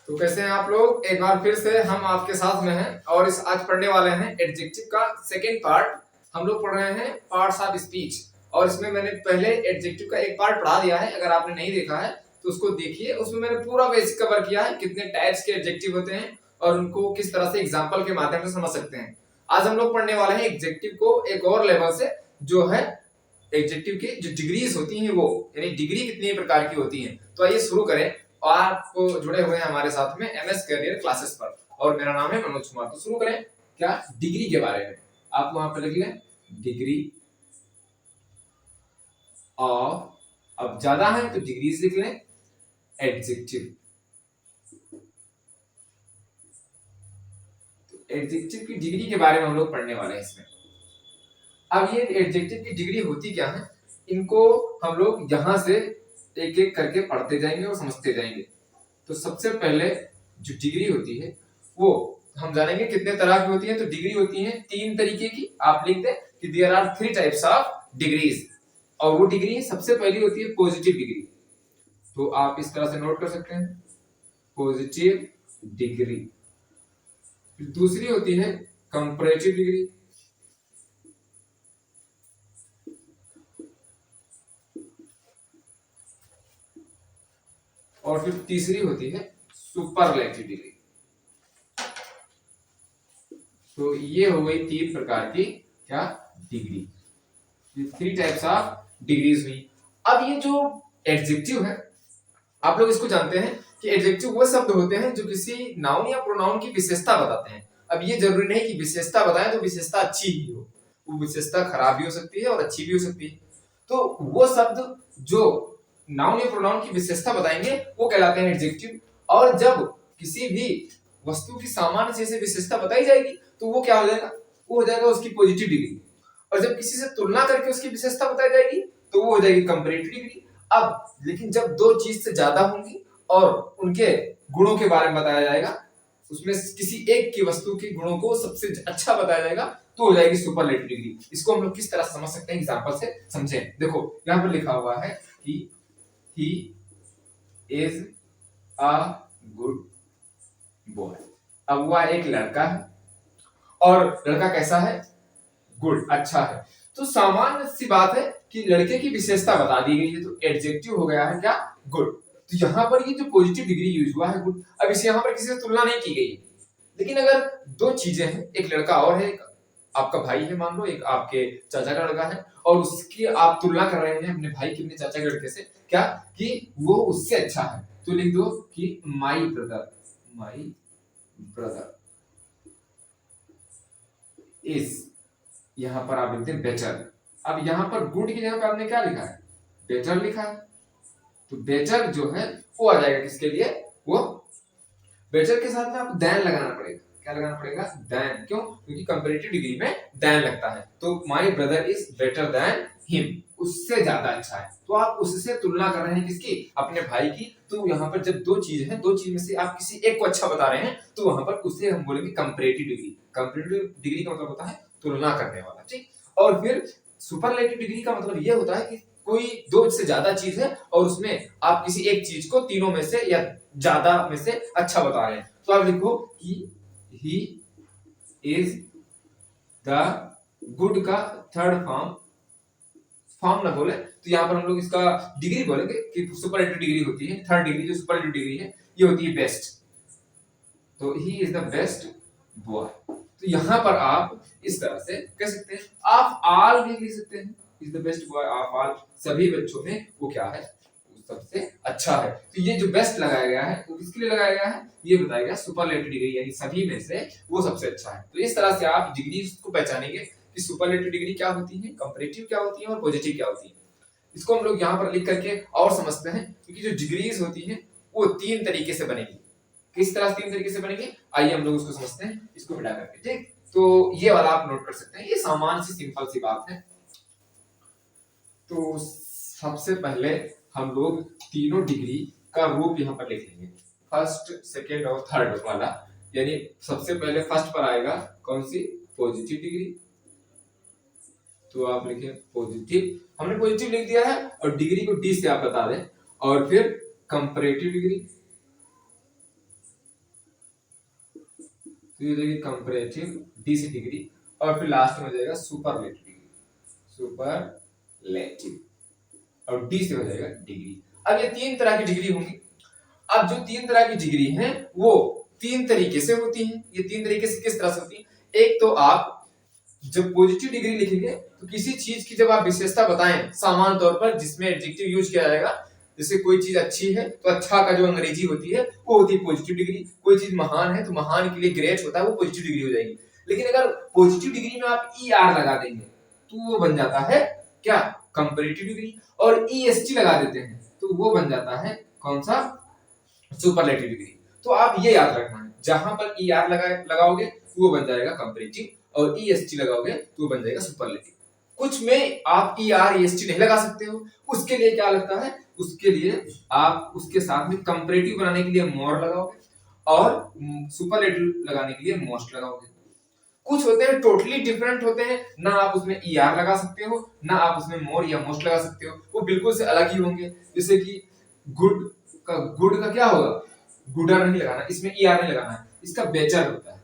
तो कैसे हैं आप लोग। एक बार फिर से हम आपके साथ में हैं और इस आज पढ़ने वाले हैं एडजेक्टिव का सेकेंड पार्ट। हम लोग पढ़ रहे हैं पार्ट्स ऑफ स्पीच और इसमें मैंने पहले एडजेक्टिव का एक पार्ट पढ़ा दिया है। अगर आपने नहीं देखा है तो उसको देखिए, उसमें मैंने पूरा बेसिक कवर किया है, कितने टाइप्स के एडजेक्टिव होते हैं और उनको किस तरह से एग्जाम्पल के माध्यम से समझ सकते हैं। आज हम लोग पढ़ने वाले हैं एडजेक्टिव को एक और लेवल से, जो है एडजेक्टिव की जो डिग्रीज होती हैं, वो यानी डिग्री कितनी प्रकार की होती हैं। तो आइए शुरू करें। और आप जुड़े हुए हैं हमारे साथ में एमएस करियर क्लासेस पर और मेरा नाम है मनोज कुमार। तो शुरू करें क्या डिग्री के बारे में। आप वहां पर लिख लें डिग्री ऑफ, अब ज्यादा है तो डिग्रीज लिख लें एडजेक्टिव। एडजेक्टिव की डिग्री के बारे में हम लोग पढ़ने वाले हैं इसमें। अब ये एडजेक्टिव की डिग्री होती क्या है, इनको हम लोग यहां से एक एक करके पढ़ते जाएंगे और समझते जाएंगे। तो सबसे पहले जो डिग्री होती है वो हम जानेंगे कितने तरह की होती है। तो डिग्री होती है 3 तरीके की। आप लिख दें कि there are 3 types of degrees. और वो डिग्री सबसे पहली होती है पॉजिटिव डिग्री। तो आप इस तरह से नोट कर सकते हैं पॉजिटिव डिग्री। दूसरी होती है कंपैरेटिव डिग्री। और फिर तीसरी होती है सुपरलेटिव डिग्री। तो ये हो गई 3 प्रकार की क्या डिग्री, 3 टाइप्स ऑफ डिग्रीज हुई। अब ये जो एडजेक्टिव है, आप लोग इसको जानते हैं कि एडजेक्टिव वो शब्द होते हैं जो किसी नाउन या प्रोनाउन की विशेषता बताते हैं। अब ये जरूरी नहीं कि विशेषता बताएं तो विशेषता अच्छी ही हो, वो विशेषता खराब भी हो सकती है और अच्छी भी हो सकती है। तो वो शब्द जो नाउन या प्रोनाउन की विशेषता बताएंगे वो कहलाते हैं एडजेक्टिव। और जब किसी भी वस्तु की सामान्य चीज से विशेषता बताई जाएगी तो वो क्या हो जाएगा, वो हो जाएगा उसकी पॉजिटिव डिग्री। और जब किसी से तुलना करके उसकी विशेषता बताई जाएगी तो वो हो जाएगी कंपैरेटिव डिग्री। अब लेकिन जब दो चीज से ज्यादा होंगी और उनके गुणों के बारे में बताया जाएगा, उसमें किसी एक की वस्तु के गुणों को सबसे अच्छा बताया जाएगा, तो हो जाएगी सुपरलेटिव डिग्री। इसको हम लोग किस तरह से समझ सकते हैं, एग्जांपल से समझें। देखो यहां पर लिखा हुआ है कि he is a good boy. अब वह एक लड़का है और लड़का कैसा है, गुड, अच्छा है। तो सामान्य सी बात है कि लड़के की विशेषता बता दी गई है, तो एडजेक्टिव हो गया है क्या, गुड। तो यहां पर ये जो पॉजिटिव डिग्री यूज हुआ है गुड। अब इसे यहां पर किसी से तुलना नहीं की गई है। लेकिन अगर दो चीजें हैं, एक लड़का और है, एक आपका भाई है मान लो, एक आपके चाचा का लड़का है, और उसकी आप तुलना कर रहे हैं अपने भाई के अपने चाचा के लड़के से, क्या कि वो उससे अच्छा है, तो लिख दो कि माई ब्रदर इज, यहां पर आप लिखते हैं बेटर। अब यहां पर गुड की जगह पे आपने क्या लिखा है, बेटर लिखा है। तो बेटर जो है वो आ जाएगा किसके लिए, वो बेटर के साथ में आपको देन लगाना पड़ेगा। क्या लगाना पड़ेगा, देन। क्यों, क्योंकि कंपैरेटिव डिग्री में देन लगता है। तो my brother is better than him, उससे ज्यादा अच्छा है। तो आप उससे तुलना कर रहे हैं किसकी, अपने भाई की। तो यहाँ पर जब दो चीज है, दो चीज में से आप किसी एक को अच्छा बता रहे हैं, तो वहां पर उसे हम बोलेंगे कंपैरेटिव डिग्री। कंपैरेटिव डिग्री का मतलब होता है तुलना करने वाला, ठीक। और फिर सुपरलेटिव डिग्री का मतलब यह होता है कि कोई दो से ज्यादा चीज है और उसमें आप किसी एक चीज को तीनों में से या ज्यादा में से अच्छा बता रहे हैं। तो आप लिखो कि ही इज द गुड का थर्ड फॉर्म ना बोले तो यहां पर हम लोग इसका डिग्री बोलेंगे कि सुपरलेटिव डिग्री होती है, थर्ड डिग्री जो सुपरलेटिव डिग्री है ये होती है बेस्ट। तो he is the best boy. तो यहां पर आप इस तरह से कह सकते हैं, आप ऑल भी लिख सकते हैं, is the best boy of all, सभी बच्चों में वो क्या है, सबसे अच्छा है। तो ये जो बेस्ट लगाया गया है वो किसके लिए लगाया गया है, ये बताया गया सुपरलेटिव डिग्री, यानी सभी में से वो सबसे अच्छा है। तो इस तरह से आप डिग्री को पहचानेंगे कि सुपरलेटिव डिग्री क्या होती है, कंपैरेटिव क्या होती है और पॉजिटिव क्या होती है। इसको हम लोग यहाँ पर लिख करके और समझते हैं, क्योंकि जो डिग्रीज होती है वो 3 तरीके से बनेगी। किस तरह 3 तरीके से बनेगी, आइए हम लोग उसको समझते हैं, इसको मिटा करके, ठीक। तो ये वाला आप नोट कर सकते हैं, ये सामान्य सी सिंपल सी बात है। तो सबसे पहले हम लोग तीनों डिग्री का रूप यहाँ पर लिखेंगे, फर्स्ट, सेकेंड और थर्ड वाला। यानी सबसे पहले फर्स्ट पर आएगा कौन सी, पॉजिटिव डिग्री। तो आप लिखें पॉजिटिव, हमने पॉजिटिव लिख दिया है और डिग्री को डी से आप बता दें। और फिर कंपैरेटिव डिग्री, तो ये हो जाएगी कंपैरेटिव डी से डिग्री, और फिर लास्ट में हो जाएगा सुपरलेटिव डिग्री, सुपरलेटिव, और डी से हो जाएगा डिग्री। अब ये 3 तरह की डिग्री होंगी। अब जो 3 तरह की डिग्री हैं वो 3 तरीके से होती हैं। ये 3 तरीके से किस तरह से होती है? एक तो आप जब पॉजिटिव डिग्री लिखेंगे तो किसी चीज की जब आप विशेषता बताएं सामान्य तौर पर, जिसमें एडजेक्टिव यूज किया जाएगा, जैसे कोई चीज अच्छी है तो अच्छा का जो अंग्रेजी होती है वो होती है पॉजिटिव डिग्री। कोई चीज महान है तो महान के लिए ग्रेट होता है, वो पॉजिटिव डिग्री हो जाएगी। लेकिन अगर पॉजिटिव डिग्री में आप ई आर लगा देंगे तो वो बन जाता है क्या? Comparative degree. और ईएसटी लगा देते हैं तो वो बन जाता है कौन सा? Superlative degree. तो आप ये याद रखना है, जहां पर ई आर लगाओगे तो वो बन जाएगा कंपैरेटिव, और ईएसटी लगाओगे तो वो बन जाएगा सुपरलेटिव। कुछ में आप ई आर ईएसटी नहीं लगा सकते हो, उसके लिए क्या लगता है? उसके लिए आप उसके साथ में कंपैरेटिव बनाने के लिए मोर लगाओगे, और सुपरलेटिव लगाने के लिए मोस्ट लगाओगे। कुछ होते हैं टोटली डिफरेंट होते हैं, ना आप उसमें ई आर लगा सकते हो, ना आप उसमें मोर या मोस्ट लगा सकते हो, वो बिल्कुल से अलग ही होंगे। जैसे कि गुड का क्या होगा? गुडर नहीं लगाना, इसमें ई आर नहीं लगाना है, इसका बेटर होता है।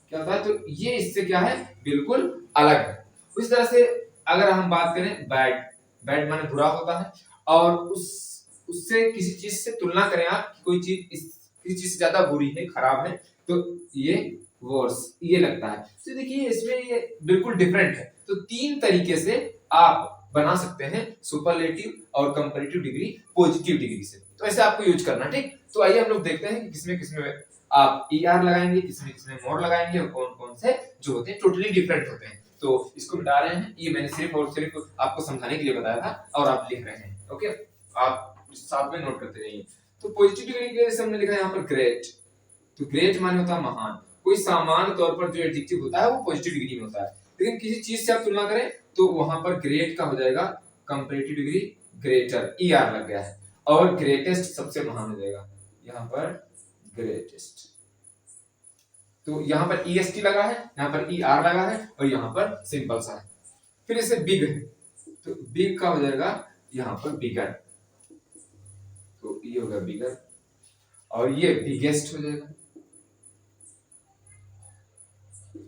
क्या होता है? तो ये इससे क्या है? बिल्कुल अलग है। उस तरह से अगर हम बात करें बैड, बैड माने बुरा होता है, और उससे किसी चीज से तुलना करें आप, कोई चीज किसी चीज से ज्यादा बुरी है, खराब है, तो ये वर्स, ये लगता है। तो देखिए इसमें ये बिल्कुल डिफरेंट है। तो 3 तरीके से आप बना सकते हैं सुपरलेटिव और कंपैरेटिव डिग्री पॉजिटिव डिग्री से। तो ऐसे आपको यूज करना, ठीक। तो आइए हम लोग देखते हैं कि किसमें किसमें आप ई आर लगाएंगे, किसमें किसमें मोर लगाएंगे, और कौन कौन से जो होते हैं टोटली डिफरेंट होते हैं। तो इसको मिटा रहे हैं, ये मैंने सिर्फ और सिर्फ आपको समझाने के लिए बताया था, और आप लिख रहे हैं। ओके, आप साथ में नोट करते रहिए। तो पॉजिटिव डिग्री के लिए जैसे हमने लिखा है यहाँ पर ग्रेट, तो ग्रेट माने होता है महान। कोई सामान्य तौर पर जो एडजेक्टिव होता है वो पॉजिटिव डिग्री में होता है, लेकिन किसी चीज से आप तुलना करें तो वहां पर ग्रेट का हो जाएगा comparative degree greater, E R लग गया है, और ग्रेटेस्ट सबसे महान हो जाएगा यहाँ पर ग्रेटेस्ट। तो यहाँ पर ईएसटी लगा है, यहाँ पर ई आर लगा है, और यहाँ पर सिंपल सा है। फिर इसे बिग है, तो बिग का हो जाएगा यहाँ पर बिगर, तो ये होगा बिगर, और ये बिगेस्ट हो जाएगा।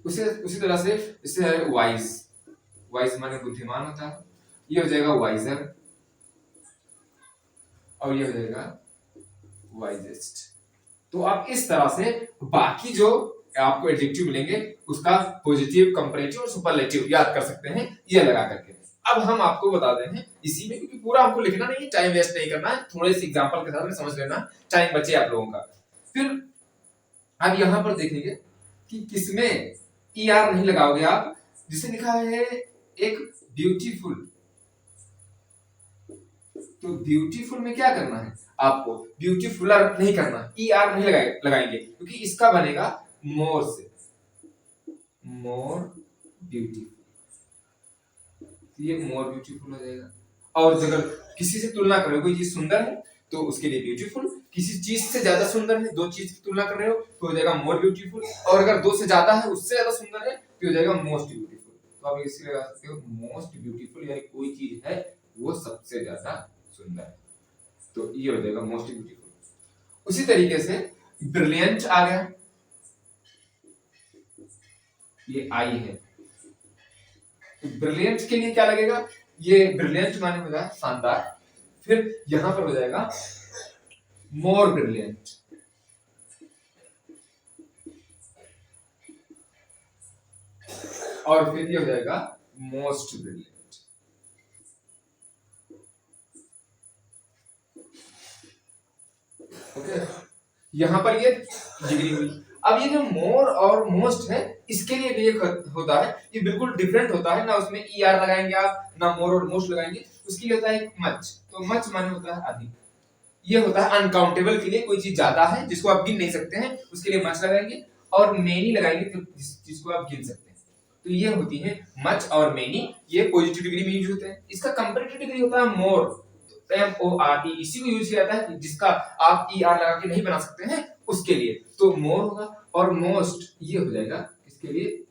उसी तरह से इससे है वाइज, वाइज माने बुद्धिमान होता है, ये हो जाएगा वाइजर, और ये हो जाएगा वाइजेस्ट। तो आप इस तरह से बाकी जो आपको एडजेक्टिव मिलेंगे उसका पॉजिटिव, कंपैरेटिव और सुपरलेटिव याद कर सकते हैं ये लगा करके। अब हम आपको बता दें हैं इसी में, क्योंकि पूरा हमको लिखना नहीं है, टाइम वेस्ट नहीं करना है, थोड़े से एग्जांपल के साथ में समझ लेना, टाइम बचे आप लोगों का। फिर अब यहां पर देखेंगे कि किसमें ई आर नहीं लगाओगे आप। जिसे लिखा है एक ब्यूटीफुल, तो ब्यूटीफुल में क्या करना है आपको? ब्यूटीफुलर नहीं करना, ई आर नहीं लगाएंगे, क्योंकि इसका बनेगा मोर से, मोर ब्यूटीफुल, ये मोर ब्यूटीफुल हो जाएगा। और अगर किसी से तुलना करो, कोई चीज सुंदर है तो उसके लिए ब्यूटीफुल, किसी चीज से ज्यादा सुंदर है, 2 चीज की तुलना कर रहे हो तो हो जाएगा मोर ब्यूटीफुल, और अगर 2 से ज्यादा है, उससे ज्यादा सुंदर है तो हो जाएगा मोस्ट ब्यूटीफुल। तो आप इसे लगा सकते हो मोस्ट ब्यूटीफुल, यानी कोई चीज है वो सबसे ज्यादा सुंदर है, तो ये हो जाएगा मोस्ट ब्यूटीफुल। उसी तरीके से ब्रिलियंट आ गया, ये आई है, तो ब्रिलियंट के लिए क्या लगेगा? ये ब्रिलियंट माने हो जाएगा शानदार, फिर यहां पर हो जाएगा मोर ब्रिलियंट, और फिर ये हो जाएगा मोस्ट ब्रिलियंट। ओके, यहां पर ये डिग्री हुई। अब ये जो मोर और मोस्ट है इसके लिए भी एक होता है, ये बिल्कुल डिफरेंट होता है, ना उसमें ई आर लगाएंगे आप, ना मोर और मोस्ट लगाएंगे। उसके लिए होता है मच, तो मच माने होता है अधिक। ये होता है अनकाउंटेबल के लिए, कोई चीज ज्यादा है जिसको आप गिन नहीं सकते हैं उसके लिए मच लगाएंगे, और मेनी लगाएंगे तो जिसको आप गिन सकते हैं। तो ये होती है मच और मेनी, ये पॉजिटिव डिग्री में यूज होते हैं। इसका कंपैरेटिव डिग्री होता है मोर, एम ओ आर ई, इसी को यूज किया जाता है जिसका आप ई आर लगा के नहीं बना सकते हैं उसके लिए, तो मोर होगा। और मोस्ट ये हो जाएगा इसके लिए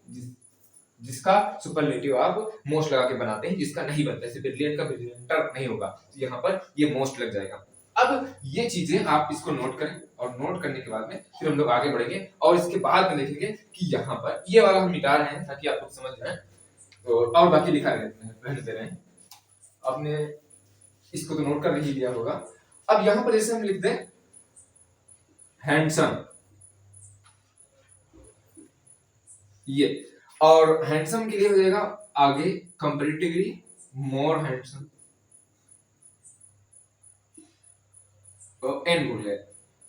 जिसका सुपरलेटिव आप मोस्ट लगा के बनाते हैं, जिसका नहीं बनता, जैसे ब्रिलियंट का ब्रिलियंटर नहीं होगा, तो यहाँ पर ये मोस्ट लग जाएगा। अब ये चीजें आप इसको नोट करें और नोट करने के बाद में फिर हम लोग आगे बढ़ेंगे और इसके बाद में देखेंगे कि यहाँ पर ये वाला हम मिटा रहे हैं ताकि आप लोग समझ जाए, तो और बाकी लिखा रहने दे रहे हैं। आपने इसको तो नोट कर ही लिया होगा। अब यहाँ पर जैसे हम लिख दें हैंडसम, ये, और हैंडसम के लिए हो जाएगा आगे कंपैरेटिव डिग्री मोर हैंडसम, एन बोल गए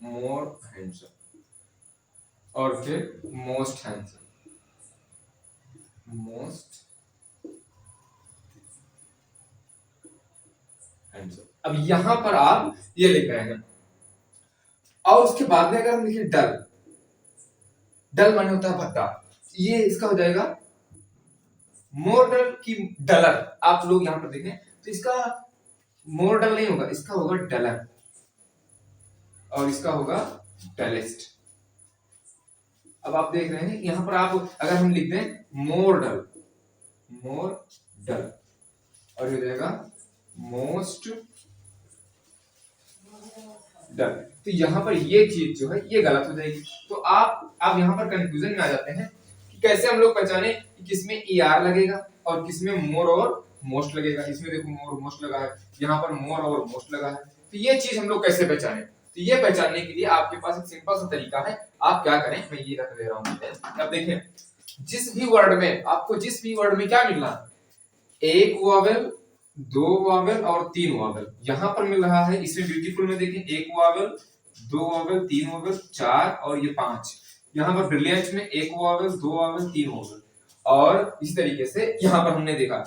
मोर हैंडसम, और फिर मोस्ट हैंडसम, मोस्ट हैंडसम। अब यहां पर आप ये लिख रहे हैं और उसके बाद में अगर हम लिखें डल, डल माने होता है भद्दा, ये इसका हो जाएगा मोर डल की डलर। आप लोग यहां पर देखें तो इसका मोर डल नहीं होगा, इसका होगा डलर और इसका होगा डलेस्ट। अब आप देख रहे हैं यहां पर आप अगर हम लिख दें मोर डल, मोर डल, और ये हो जाएगा मोस्ट डल, तो यहां पर ये चीज जो है ये गलत हो जाएगी। तो आप यहां पर कंफ्यूजन में आ जाते हैं कि कैसे हम लोग पहचाने कि किसमें ER लगेगा और किसमें मोर और मोस्ट लगेगा। इसमें देखो मोर मोस्ट लगा है, यहाँ पर मोर और मोस्ट लगा है, तो ये चीज हम लोग कैसे पहचाने? तो ये पहचानने के लिए आपके पास एक सिंपल सा तरीका है। आप क्या करें, मैं ये रख दे रहा हूं। अब देखें जिस भी वर्ड में आपको, जिस भी वर्ड में क्या मिल रहा है, एक वॉवेल, दो वॉवेल और तीन वॉवेल यहां पर मिल रहा है। इसमें ब्यूटीफुल में देखें एक वॉवेल, दो वॉवेल, तीन वॉवेल, चार और ये पांच। यहां पर ब्रिलियंट में एक वॉवेल, दो वॉवेल, तीन वॉवेल, और इस तरीके से यहां पर हमने देखा।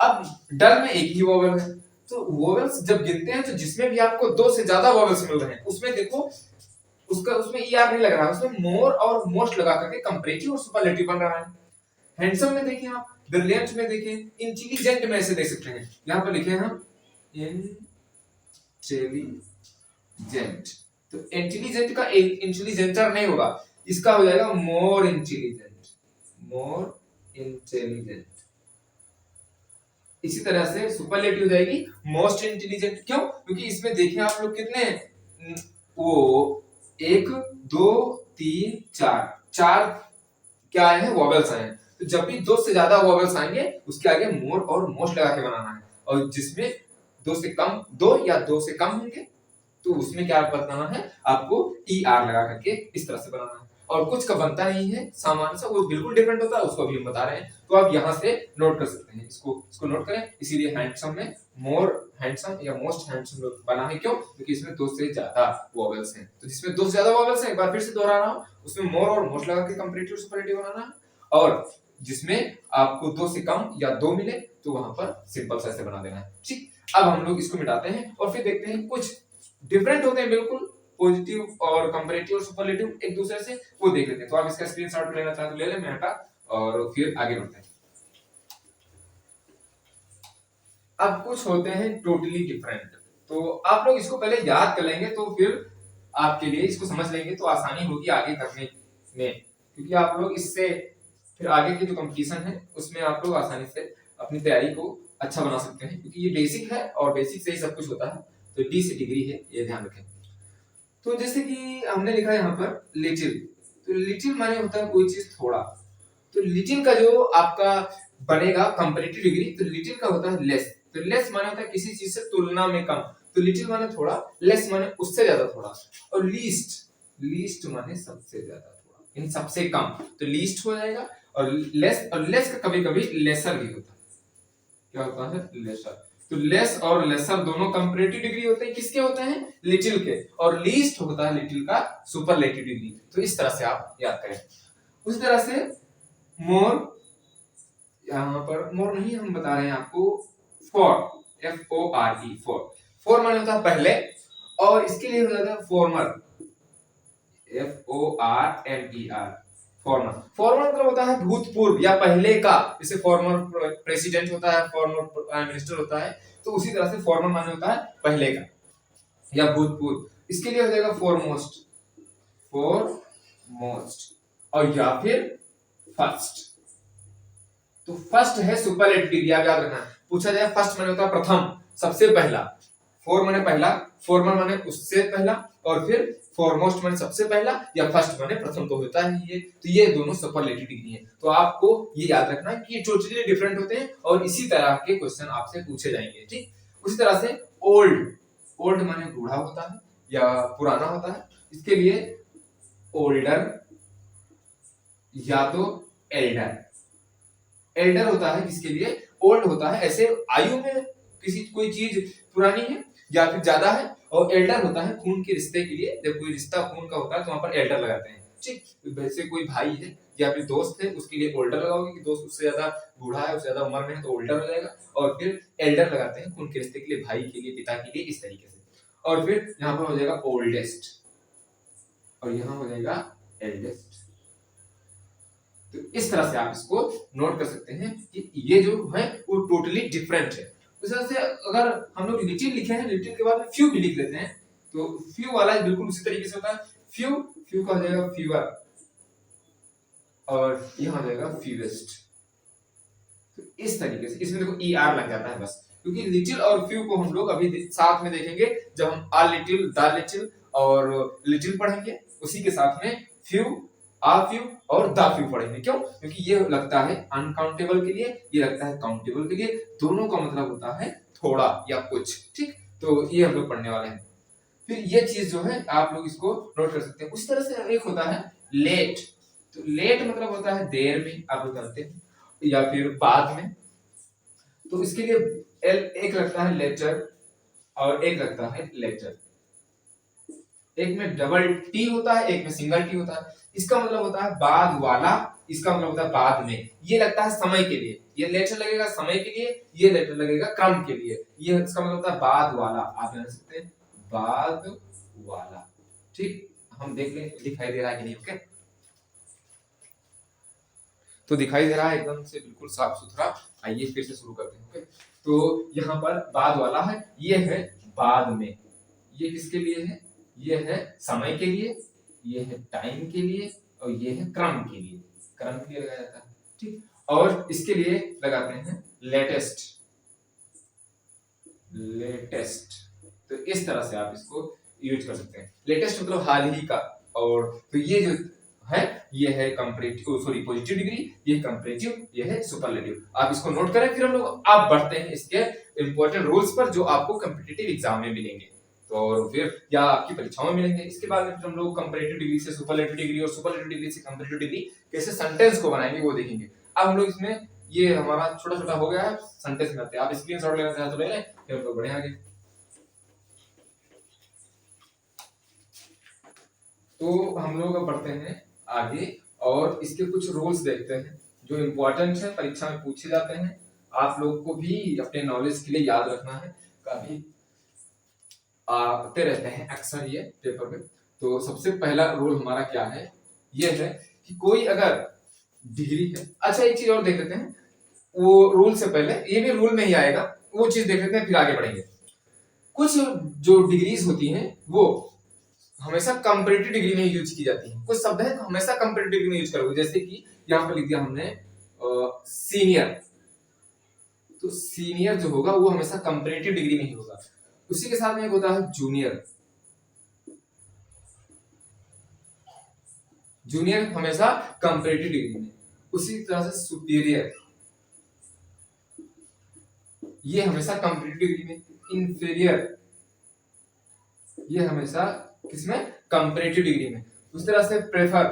अब डल में एक ही वॉवेल है, तो वॉवेल्स जब गिनते हैं तो जिसमें भी आपको दो से ज्यादा वॉवेल्स मिल रहे हैं उसमें देखो उसमें ER नहीं लग रहा है, उसमें मोर और मोस्ट लगा करके कंपैरेटिव और सुपरलेटिव बन रहा है। हैंडसम में देखिए आप, ब्रिलियंट में देखिए, इंटेलिजेंट में ऐसे देख सकते हैं, यहां पर लिखे हैं हम इंटेलिजेंट, तो इंटेलिजेंट का इंटेलिजेंटर नहीं होगा, इसका हो जाएगा मोर इंटेलिजेंट, मोर इंटेलिजेंट। इसी तरह से सुपरलेटिव हो जाएगी मोस्ट इंटेलिजेंट। क्यों? क्योंकि इसमें देखें आप लोग कितने, वो एक, दो, तीन, चार, चार क्या आए हैं, वॉवेल्स आए हैं। तो जब भी दो से ज्यादा वॉवेल्स आएंगे उसके आगे मोर और मोस्ट लगा के बनाना है, और जिसमें दो से कम, दो या दो से कम होंगे तो उसमें क्या बताना है आपको, ER लगा करके इस तरह से बनाना है। और कुछ का बनता नहीं है सामान्य सा, वो बिल्कुल डिफरेंट होता है, उसको भी हम बता रहे हैं, तो आप यहाँ से नोट कर सकते हैं, इसको नोट करें। इसीलिए हैंडसम में मोर हैंडसम या मोस्ट हैंडसम बना है। क्यों? क्योंकि इसमें दो से ज्यादा वॉवेल्स हैं, तो जिसमें दो से ज्यादा वॉवेल्स हैं, एक बार फिर से दोहरा रहा हूँ, उसमें मोर और मोस्ट लगा के कंपैरेटिव सुपरलेटिव बनाना है, और जिसमें आपको दो से कम या दो मिले तो वहां पर सिंपल सा ऐसे बना देना है। ठीक, अब हम लोग इसको मिटाते हैं और फिर देखते हैं कुछ डिफरेंट होते हैं बिल्कुल, पॉजिटिव और कंपैरेटिव और सुपरलेटिव एक दूसरे से, वो देख लेते हैं। तो आप इसका स्क्रीनशॉट लेना चाहे तो ले लें, मैं हटा, और फिर आगे बढ़ते हैं। अब कुछ होते हैं टोटली डिफरेंट, तो आप लोग इसको पहले याद कर लेंगे तो फिर आपके लिए इसको समझ लेंगे तो आसानी होगी आगे करने में, क्योंकि आप लोग इससे फिर आगे की जो कंपटीशन है उसमें आप लोग आसानी से अपनी तैयारी को अच्छा बना सकते हैं, क्योंकि ये बेसिक है और बेसिक से ही सब कुछ होता है। तो D से डिग्री है, ये ध्यान रखें। तो जैसे कि हमने लिखा है यहाँ पर लिटिल, तो लिटिल माने होता है कोई चीज थोड़ा, तो लिटिल का जो आपका बनेगा कंपैरेटिव डिग्री, तो लिटिल का होता है लेस, तो लेस माने होता है किसी चीज से तुलना में कम, तो लिटिल माने थोड़ा, लेस माने उससे ज्यादा थोड़ा, और लीस्ट, लीस्ट माने सबसे ज्यादा थोड़ा, यानी सबसे कम, तो लीस्ट हो जाएगा। और लेस का कभी कभी लेसर भी होता है, क्या होता है, लेसर। तो लेस और लेसर दोनों कंपैरेटिव डिग्री होते हैं, किसके होते हैं, लिटिल के, और लीस्ट होता है लिटिल का सुपरलेटिव डिग्री। तो इस तरह से आप याद करें। उसी तरह से मोर, यहाँ पर मोर नहीं हम बता रहे हैं आपको, फॉर, FORE, फॉर माने होता है पहले, और इसके लिए हो जाता है फॉर्मर, FORMER, फॉर्मर। फॉर्मर मतलब होता है भूतपूर्व या पहले का, जैसे फॉर्मर प्रेसिडेंट होता है, फॉर्मर प्राइम मिनिस्टर होता है, तो उसी तरह से फॉर्मर माने होता है पहले का या भूतपूर्व। इसके लिए हो जाएगा फॉरमोस्ट, फॉरमोस्ट, और या फिर फर्स्ट। तो फर्स्ट है सुपरलेटिव डिग्री, आप याद रखना, पूछा जाए फर्स्ट माने होता है प्रथम, सबसे पहला, फोर माने पहला, फॉर्मर माने उससे पहला, और फिर फॉरमोस्ट माने सबसे पहला, या फर्स्ट माने प्रथम, तो होता है ये। तो ये दोनों सुपरलेटिव डिग्री है। तो आपको ये याद रखना है कि ये टोटली डिफरेंट होते हैं और इसी तरह के क्वेश्चन आपसे पूछे जाएंगे, ठीक। उसी तरह से ओल्ड, ओल्ड माने बूढ़ा होता है या पुराना होता है, इसके लिए ओल्डर या तो एल्डर। एल्डर होता है किसके लिए, ओल्ड होता है ऐसे आयु में किसी कोई चीज पुरानी है या फिर ज्यादा है, और एल्डर होता है खून के रिश्ते के लिए, जब कोई रिश्ता खून का होता है तो वहां पर एल्डर लगाते हैं, ठीक। वैसे कोई भाई है या फिर दोस्त है, उसके लिए ओल्डर लगाओगे कि दोस्त उससे ज्यादा बूढ़ा है, उससे ज्यादा उम्र में है तो ओल्डर हो जाएगा, और फिर एल्डर लगाते हैं खून के रिश्ते के लिए, भाई के लिए, पिता के लिए, इस तरीके से। और फिर यहाँ पर हो जाएगा ओल्डेस्ट और यहाँ हो जाएगा एल्डेस्ट। तो इस तरह से आप इसको नोट कर सकते हैं कि ये जो है वो टोटली डिफरेंट है। उस तरह से अगर हम लोग रिलेटिव लिखे हैं, रिलेटिव के बाद में फ्यू भी लिख लेते हैं, तो फ्यू वाला बिल्कुल उसी तरीके से होता है। फ्यू, फ्यू का हो जाएगा फीवर, और यहाँ हो जाएगा फीवेस्ट। तो इस तरीके से इसमें देखो ई आर लग जाता है बस, क्योंकि लिटिल और फ्यू को हम लोग अभी साथ में देखेंगे जब हम आ लिटिल, द लिटिल और लिटिल पढ़ेंगे, उसी के साथ में फ्यू, आ फ्यू और द फ्यू पढ़ेंगे। क्यों? क्योंकि ये लगता है अनकाउंटेबल के लिए, ये लगता है काउंटेबल के लिए, दोनों का मतलब होता है थोड़ा या कुछ, ठीक। तो ये हम लोग पढ़ने वाले हैं। फिर ये चीज जो है आप लोग इसको नोट कर सकते हैं। उस तरह से एक होता है लेट, तो लेट मतलब होता है देर में, आप लोग जानते हैं, या फिर बाद में। तो इसके लिए एक लगता है लेटर और एक लगता है लेटर। एक में डबल टी होता है, एक में सिंगल टी होता है। इसका मतलब होता है बाद वाला, इसका मतलब होता है बाद में। ये लगता है समय के लिए, ये लेटर लगेगा समय के लिए, ये लेटर लगेगा क्रम के लिए। ये इसका मतलब होता है बाद वाला, आप जान सकते हैं बाद वाला, ठीक। हम देख लें दिखाई दे रहा है कि नहीं, ओके। तो दिखाई दे रहा है एकदम से बिल्कुल साफ सुथरा। आइए फिर से शुरू करते हैं, ओके। तो यहाँ पर बाद वाला है, ये है बाद में, ये किसके लिए है, ये है समय के लिए, ये है टाइम के लिए, और ये है क्रम के लिए, क्रम के लिए लगाया जाता है, ठीक। और इसके लिए लगाते हैं लेटेस्ट, लेटेस्ट। तो इस तरह से आप इसको यूज कर सकते हैं। लेटेस्ट मतलब हाल ही का। और तो ये जो है ये है कंपैरेटिव, सॉरी पॉजिटिव डिग्री, ये कंपैरेटिव, ये है सुपरलेटिव। आप इसको नोट करें, फिर हम लोग आप बढ़ते हैं इसके इंपॉर्टेंट रूल्स पर जो आपको कॉम्पिटिटिव एग्जाम में मिलेंगे, तो और फिर या आपकी परीक्षाओं में मिलेंगे। इसके बाद में फिर हम लोग कंपैरेटिव डिग्री से सुपरलेटिव डिग्री और सुपरलेटिव डिग्री से कंपैरेटिव डिग्री कैसे सेंटेंस को बनाएंगे वो देखेंगे। अब हम लोग इसमें ये हमारा छोटा छोटा हो गया है, सेंटेंस करते हैं। आप स्क्रीनशॉट लेना चाहे तो ले लें, फिर हम लोग बढ़े आगे। तो हम लोग अब बढ़ते हैं आगे और इसके कुछ रूल्स देखते हैं जो इम्पोर्टेंट है, परीक्षा में पूछे जाते हैं। आप लोग को भी अपने नॉलेज के लिए याद रखना है, काफी आते रहते हैं अक्सर ये पेपर में। तो सबसे पहला रूल हमारा क्या है, ये है कि कोई अगर डिग्री है, अच्छा एक चीज और देख लेते हैं, वो रूल से पहले ये भी रूल में ही आएगा, वो चीज देख लेते हैं फिर आगे बढ़ेंगे। कुछ जो डिग्रीज होती हैं वो हमेशा कंपैरेटिव डिग्री में यूज की जाती है। कुछ शब्द है हमेशा कंपैरेटिव डिग्री में यूज करोगे, जैसे कि यहाँ पर लिख दिया हमने सीनियर, तो सीनियर जो होगा वो हमेशा कंपैरेटिव डिग्री में ही होगा। उसी के साथ में एक होता है जूनियर, जूनियर हमेशा कंपैरेटिव डिग्री में। उसी तरह से सुपीरियर, ये हमेशा कंपैरेटिव डिग्री में। इंफीरियर, ये हमेशा किसमें, कंपैरेटिव डिग्री में। उस तरह से प्रेफर,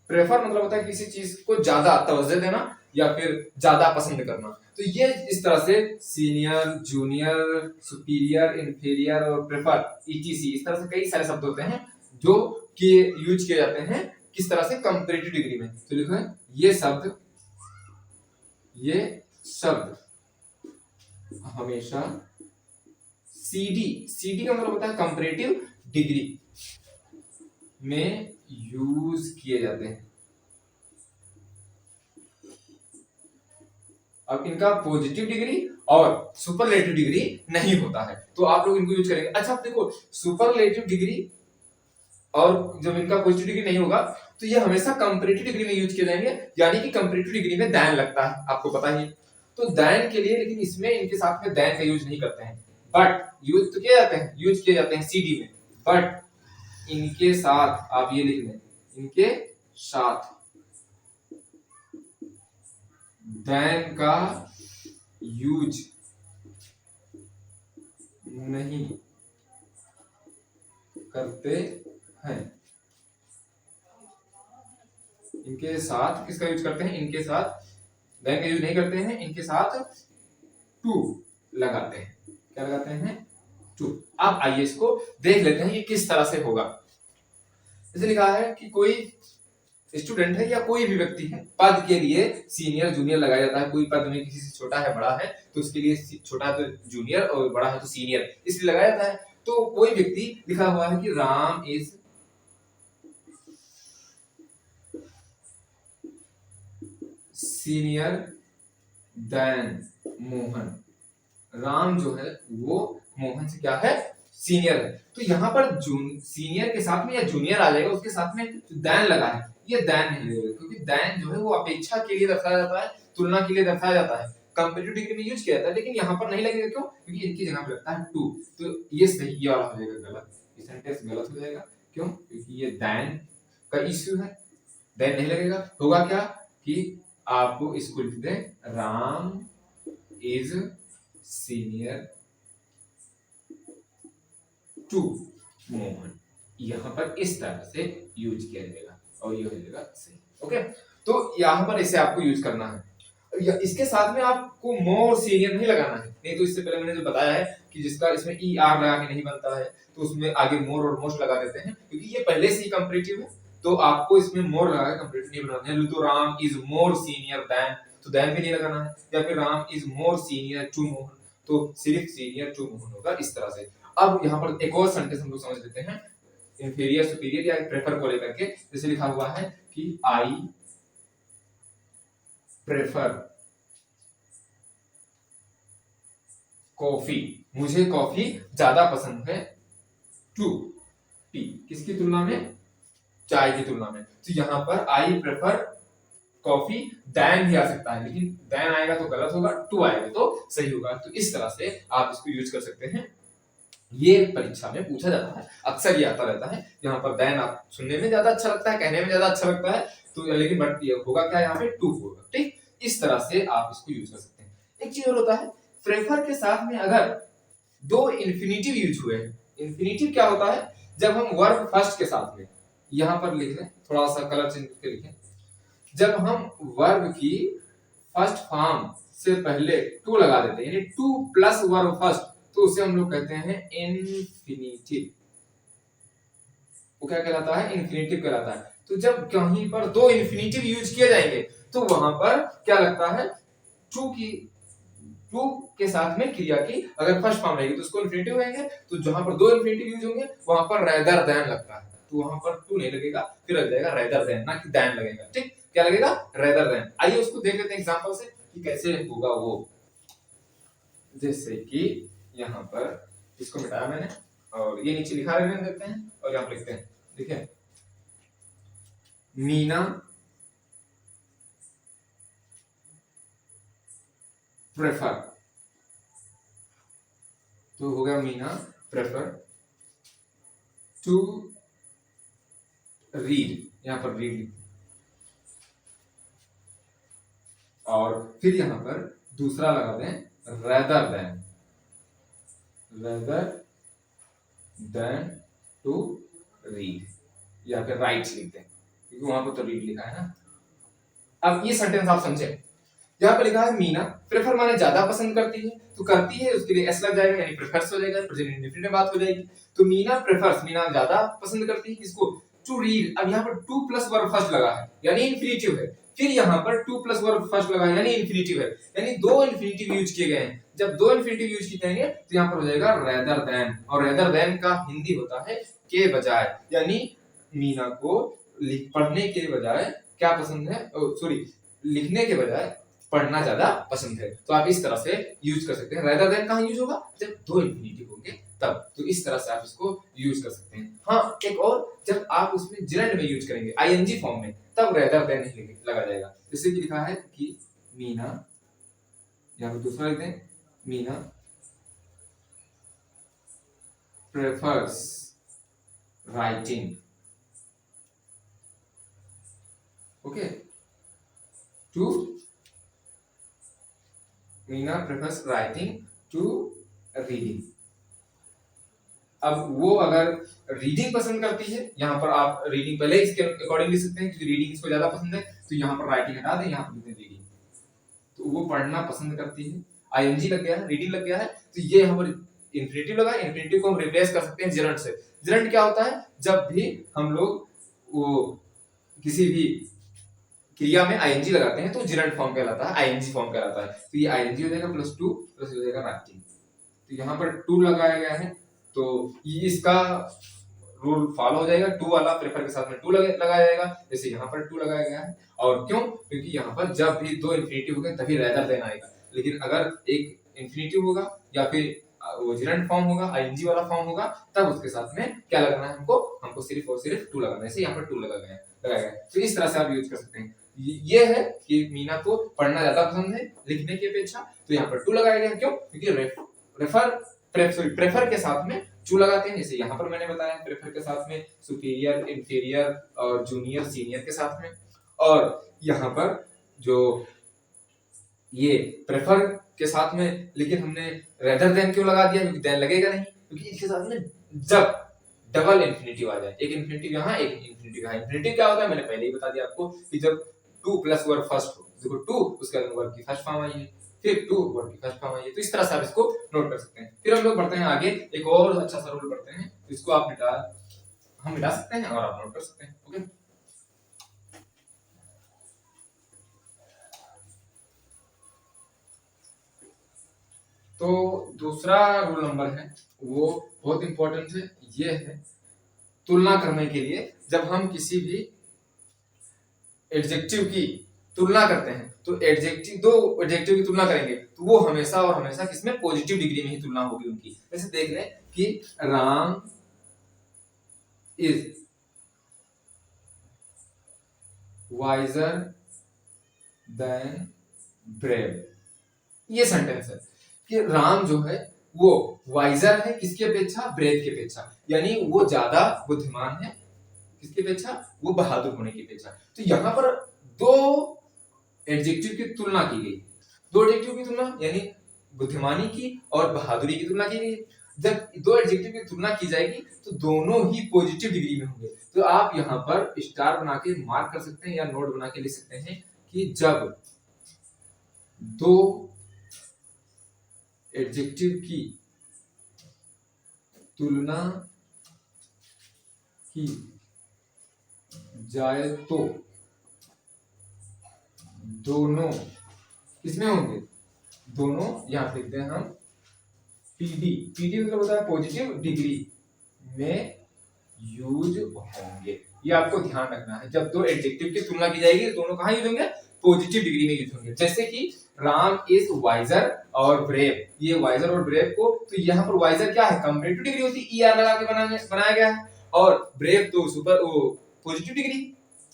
प्रेफर मतलब होता है किसी चीज को ज्यादा तवज्जो देना या फिर ज्यादा पसंद करना। तो ये इस तरह से सीनियर, जूनियर, सुपीरियर, इंफीरियर और प्रेफर, ईटीसी, इस तरह से कई सारे शब्द होते हैं जो कि यूज किए जाते हैं किस तरह से, कंपैरेटिव डिग्री में। तो लिखो ये शब्द, ये शब्द हमेशा सीडी, सीडी का मतलब होता है कंपैरेटिव डिग्री में यूज किए जाते हैं। अब इनका पॉजिटिव डिग्री और सुपरलेटिव डिग्री नहीं होता है, तो आप लोग इनको यूज करेंगे। अच्छा देखो, सुपरलेटिव डिग्री और जब इनका पॉजिटिव डिग्री नहीं होगा तो ये हमेशा कंपैरेटिव डिग्री में यूज किए जाएंगे, यानी कि कंपैरेटिव डिग्री में दान लगता है, आपको पता ही। तो दैन के लिए, लेकिन इसमें इनके साथ में दैन का यूज नहीं करते हैं, बट यूज तो किए जाते हैं, यूज किए जाते हैं सीडी में, बट इनके साथ आप ये लिख लें, इनके साथ दैन का यूज नहीं करते हैं। इनके साथ किसका यूज करते हैं, इनके साथ दैन का यूज नहीं करते हैं, इनके साथ टू लगाते हैं। क्या लगाते हैं, टू। अब आइए इसको देख लेते हैं कि किस तरह से होगा। जैसे लिखा है कि कोई स्टूडेंट है या कोई भी व्यक्ति है, पद के लिए सीनियर जूनियर लगाया जाता है। कोई पद में किसी से छोटा है बड़ा है तो उसके लिए छोटा है तो जूनियर और बड़ा है तो सीनियर, इसलिए लगाया जाता है। तो कोई व्यक्ति लिखा हुआ है कि Ram is senior then Mohan. Ram जो है वो मोहन से क्या है, सीनियर है। तो यहाँ पर सीनियर के साथ में या जूनियर आ जाएगा, उसके साथ में दैन लगा है, ये दैन नहीं लगेगा, क्योंकि दैन जो है वो अपेक्षा के लिए दर्शाया जाता है, तुलना के लिए दर्शाया जाता है, कंपैरेटिव डिग्री में यूज किया जाता है, लेकिन यहाँ पर नहीं लगेगा। क्यों, क्योंकि इनकी जगह पे लगता है टू। तो ये सही, ये वाला हो जाएगा गलत, ये सेंटेंस गलत हो जाएगा। क्यों, क्योंकि ये दैन का इश्यू है, दैन नहीं लगेगा। होगा क्या कि आपको इसको लिख दें, Ram is senior to Mohan. यहां पर इस तरह से यूज किया जाएगा और ये हो जाएगा सही। ओके, तो यहां पर इसे आपको यूज करना है। इसके साथ में आपको मोर सीनियर नहीं लगाना है, नहीं तो इससे पहले मैंने जो बताया है कि जिसका इसमें ई आर लगा के नहीं बनता है तो उसमें आगे मोर और मोस्ट लगा देते हैं, क्योंकि ये पहले से ही कंपैरेटिव है। तो आपको इसमें मोर लगा के कंपैरेटिव नहीं बनाना है। तो Ram is more senior than, तो देन भी नहीं लगाना है। या फिर Ram is more senior to Mohan, तो सिर्फ सीनियर टू मोहन होगा, इस तरह से। अब यहाँ पर एक और सेंटेंस हम लोग समझ लेते हैं इंफीरियर सुपीरियर या प्रेफर को लेकर के। जैसे लिखा हुआ है कि आई प्रेफर कॉफी, मुझे कॉफी ज्यादा पसंद है, टू टी, किसकी तुलना में, चाय की तुलना में। तो यहाँ पर आई प्रेफर कॉफी, दैन भी आ सकता है, लेकिन दैन आएगा तो गलत होगा, टू आएगा तो सही होगा। तो इस तरह से आप इसको यूज कर सकते हैं। ये परीक्षा में पूछा जाता है, अक्सर ये आता रहता है। यहाँ पर दैन आप सुनने में ज्यादा अच्छा लगता है, कहने में ज्यादा अच्छा लगता है, तो लेकिन बट ये होगा क्या, यहाँ पे टू होगा। ठीक, इस तरह से आप इसको यूज कर सकते हैं। एक चीज और होता है, प्रेफर के साथ में अगर दो इन्फिनेटिव यूज हुए हैं। इन्फिनेटिव क्या होता है, जब हम वर्ब फर्स्ट के साथ में, यहाँ पर लिख लें, थोड़ा सा कलर चेंज करके लिखें, जब हम वर्ब की फर्स्ट फॉर्म से पहले टू लगा देते हैं, यानी टू प्लस वर्ब फर्स्ट, तो उसे हम लोग कहते हैं इन्फिनेटिव। वो क्या कहलाता है, इन्फिनेटिव कहलाता है। तो जब कहीं पर दो इन्फिनेटिव यूज किए जाएंगे तो वहां पर क्या लगता है, टू के साथ में क्रिया की अगर फर्स्ट फॉर्म रहेगी तो उसको इन्फिनेटिव कहेंगे। तो जहां पर दो इन्फिनेटिव यूज होंगे वहां पर रेदर देन लगता है, तो वहां पर टू नहीं लगेगा, फिर लग जाएगा रेदर देन, ना कि देन लगेगा। ठीक, क्या लगेगा, रेदर देन। आइए उसको देख लेते हैं एग्जांपल से कि कैसे होगा वो। जैसे कि यहाँ पर इसको मिटाया मैंने और ये नीचे लिखा रहने देते हैं और यहाँ पर लिखते हैं, देखिए, मीना प्रेफर, तो हो गया मीना प्रेफर टू रीड, यहाँ पर रीड, और फिर यहाँ पर दूसरा लगा दें रेदर देन टू रीड, या फिर राइट लिखते हैं क्योंकि वहां पर तो रीड लिखा है ना। अब ये सेंटेंस आप समझे, यहाँ पे लिखा है मीना प्रेफर माने ज्यादा पसंद करती है, तो करती है उसके लिए एस लग जाएगा, यानी प्रेफर्स हो जाएगा, प्रेजेंट इंडेफिनिट में बात हो जाएगी। तो मीना प्रेफर्स, मीना ज्यादा पसंद करती है किसको, टू रीड। अब यहाँ पर टू प्लस वर्ब फर्स्ट लगा है यानी इन्फिनेटिव है, फिर यहाँ पर टू प्लस वर्ब फर्स्ट लगा है यानी इन्फिनेटिव है, यानी दो इन्फिनेटिव यूज किए गए हैं। जब दो इन्फिनेटिव यूज किए जाएंगे तो यहाँ पर हो जाएगा रेदर देन, और रेदर देन का हिंदी होता है के बजाय, यानी मीना को पढ़ने के बजाय क्या पसंद है, सॉरी, लिखने के बजाय पढ़ना ज्यादा पसंद है। तो आप इस तरह से यूज कर सकते हैं। रेदर देन कहाँ यूज होगा, जब दो इन्फिनेटिव होंगे तब। तो इस तरह से आप इसको यूज कर सकते हैं। हाँ, एक और, जब आप उसमें जिरंड में यूज करेंगे आईएनजी फॉर्म में, तब रेदर देन नहीं लगा जाएगा। जैसे कि लिखा है कि मीना यहाँ पर दूसरा लिखते हैं, Meena prefers writing, okay, to, Meena prefers writing to reading. अब वो अगर रीडिंग पसंद करती है, यहाँ पर आप रीडिंग पहले इसके अकॉर्डिंग लिख सकते हैं, क्योंकि रीडिंग इसको ज्यादा पसंद है, तो यहाँ पर राइटिंग हटा दें, यहाँ पर लिखते हैं रीडिंग। तो वो पढ़ना पसंद करती है, आईएनजी लग गया है, रीडिंग लग गया है, तो ये यहाँ पर इंफिनिटिव लगा। इंफिनिटिव को हम रिप्लेस कर सकते हैं जिरंड से। जिरंड क्या होता है, जब भी हम लोग वो किसी भी क्रिया में आईएनजी लगाते हैं तो जिरंड फॉर्म कहलाता है, आईएनजी फॉर्म कहलाता है। तो ये आईएनजी हो जाएगा प्लस टू प्लस हो जाएगा राइटिंग। तो यहाँ पर टू लगाया गया है, तो इसका रूल फॉलो हो जाएगा, टू वाला प्रेफर के साथ में टू लगाया जाएगा, जैसे यहाँ पर टू लगाया गया है। और क्यों, क्योंकि यहाँ पर जब भी दो इंफिनिटिव होंगे तभी रेदर देन आएगा, लेकिन अगर एक इंफिनिटिव होगा या फिर वो जिरंड फॉर्म होगा, आईएनजी वाला फॉर्म होगा, तब उसके साथ में क्या लगाना है, हमको सिर्फ और सिर्फ टू लगाना है। जैसे यहाँ पर टू लगाया गया। तो इस तरह से आप यूज कर सकते हैं। ये है कि मीना को पढ़ना ज्यादा पसंद है लिखने की अपेक्षा, तो यहाँ पर टू लगाया गया। क्यों, क्योंकि प्रेफर के साथ में टू लगाते हैं, जैसे यहाँ पर मैंने बताया प्रेफर के साथ में सुपीरियर, इंफीरियर और जूनियर, सीनियर के साथ में। और यहाँ पर जो ये प्रेफर के साथ में, लेकिन हमने रेदर देन क्यों लगा दिया, क्योंकि देन लगेगा नहीं, क्योंकि इसके साथ में जब डबल इंफिनिटिव आ जाए, एक इंफिनिटिव यहाँ एक इंफिनिटिव यहाँ। इंफिनिटिव क्या होता है, मैंने पहले ही बता दिया आपको कि जब टू प्लस वर्ब फर्स्ट हो, देखो टू उसके बाद वर्ब की फर्स्ट फॉर्म आई है, फिर टू वर्ब की फर्स्ट फॉर्म आई है। तो इस तरह से आप इसको नोट कर सकते हैं। फिर हम लोग बढ़ते हैं आगे, एक और अच्छा सा रूल पढ़ते हैं, इसको आप हम मिटा सकते हैं और आप नोट कर सकते हैं। ओके, तो दूसरा रूल नंबर है, वो बहुत इंपॉर्टेंट है, ये है तुलना करने के लिए। जब हम किसी भी एडजेक्टिव की तुलना करते हैं, तो एडजेक्टिव, दो एडजेक्टिव की तुलना करेंगे, तो वो हमेशा और हमेशा किसमें, पॉजिटिव डिग्री में ही तुलना होगी उनकी। जैसे देख लें कि Ram is visor then brave, ये सेंटेंस है कि राम जो है वो वाइजर है किसकी अपेक्षा, ब्रेव की अपेक्षा, यानी वो ज्यादा बुद्धिमान है किसकी अपेक्षा, वो बहादुर होने की अपेक्षा। तो यहाँ पर दो एडजेक्टिव की तुलना की गई, दो एडजेक्टिव की तुलना यानी बुद्धिमानी की और बहादुरी की तुलना की गई। जब दो एडजेक्टिव की तुलना की जाएगी तो दोनों ही पॉजिटिव डिग्री में होंगे। तो आप यहाँ पर स्टार बना के मार्क कर सकते हैं या नोट बना के लिख सकते हैं कि जब दो एडजेक्टिव की तुलना की जाए तो दोनों किसमें होंगे, दोनों यहां लिखते हैं हम पीडी, पीडी मतलब होता है पॉजिटिव डिग्री में यूज होंगे। ये आपको ध्यान रखना है, जब दो एडजेक्टिव की तुलना की जाएगी तो दोनों कहां यूज होंगे, पॉजिटिव डिग्री में यूज होंगे। जैसे कि राम इज वाइजर और ब्रेव, ये वाइजर और ब्रेव को, तो यहाँ पर वाइजर क्या है, कंपैरेटिव डिग्री होती है, ईआर लगा के बनाया गया है, और ब्रेव तो सुपर वो पॉजिटिव डिग्री,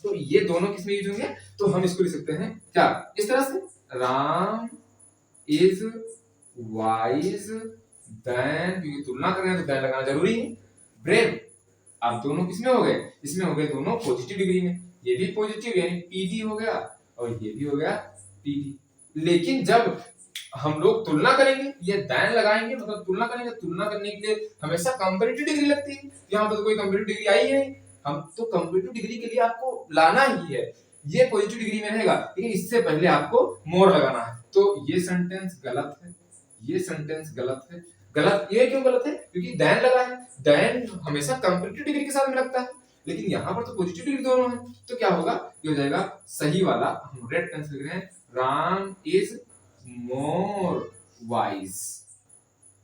तो ये दोनों किसमें यूज होंगे, तो हम इसको लिख सकते हैं क्या, इस तरह से, राम इज वाइज देन, क्योंकि तुलना कर रहे हैं तो देन लगाना जरूरी है, ब्रेव, अब दोनों किसमें हो गए, इसमें हो गए दोनों पॉजिटिव डिग्री में, ये भी पॉजिटिव यानी पीडी हो गया और ये भी हो गया पीडी। लेकिन जब हम लोग तुलना करेंगे, ये देन लगाएंगे मतलब तुलना करेंगे, तुलना करने के लिए हमेशा कंपैरेटिव डिग्री लगती है, यहाँ पर तो कोई कंपैरेटिव डिग्री आई है, हम तो कंपैरेटिव डिग्री के लिए आपको लाना ही है, ये पॉजिटिव डिग्री में रहेगा, लेकिन इससे पहले आपको मोर लगाना है। तो ये सेंटेंस गलत है, ये सेंटेंस गलत है। गलत ये क्यों गलत है, क्योंकि देन लगा है, देन हमेशा कंपैरेटिव डिग्री के साथ में लगता है, लेकिन यहाँ पर तो पॉजिटिव डिग्री दोनों है, तो क्या होगा, ये हो जाएगा सही वाला, हम रेड पेन से लिख रहे हैं, राम इज मोर वाइज।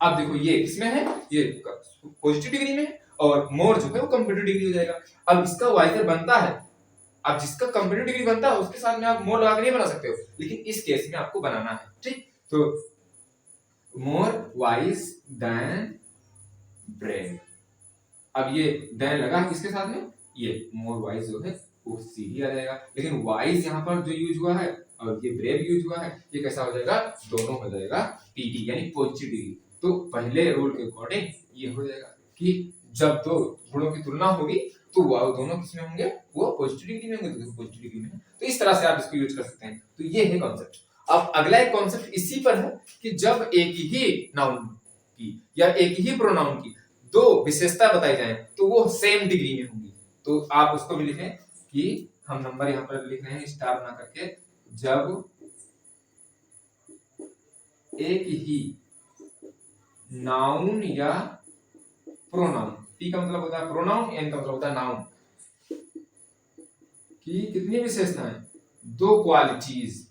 अब देखो ये किसमें है, ये पॉजिटिव डिग्री में है, और मोर जो है वो कंपैरेटिव डिग्री हो जाएगा। अब इसका वाइजर बनता है, अब जिसका कंपैरेटिव डिग्री बनता है उसके साथ में आप मोर लगा के नहीं बना सकते हो, लेकिन इस केस में आपको बनाना है, ठीक। तो मोर वाइज देन ब्रेव, अब ये देन लगा किसके साथ में, ये मोर वाइज जो है वो सीधी आ जाएगा, लेकिन वाइज यहाँ पर जो यूज हुआ है और ये ब्रेव यूज हुआ है, ये कैसा हो जाएगा, दोनों हो जाएगा पीटी यानी पॉजिटिव डिग्री। तो पहले रूल के अकॉर्डिंग ये हो जाएगा कि जब दो गुणों की तुलना होगी तो वो दोनों किसमें होंगे, वो पॉजिटिव डिग्री में होंगे, तो पॉजिटिव डिग्री में है। तो इस तरह से आप इसको यूज कर सकते हैं। तो ये है कॉन्सेप्ट। अब अगला एक कॉन्सेप्ट इसी पर है कि जब एक ही नाउन की या एक ही प्रोनाउन की दो विशेषता बताई जाए तो वो सेम डिग्री में होंगी। तो आप उसको भी लिखें कि हम नंबर यहाँ पर लिख रहे हैं स्टार बना करके, जब एक ही नाउन या प्रोनाउन, पी का मतलब होता है प्रोनाउन, एन का मतलब होता है नाउन, की कितनी विशेषताएं, दो क्वालिटीज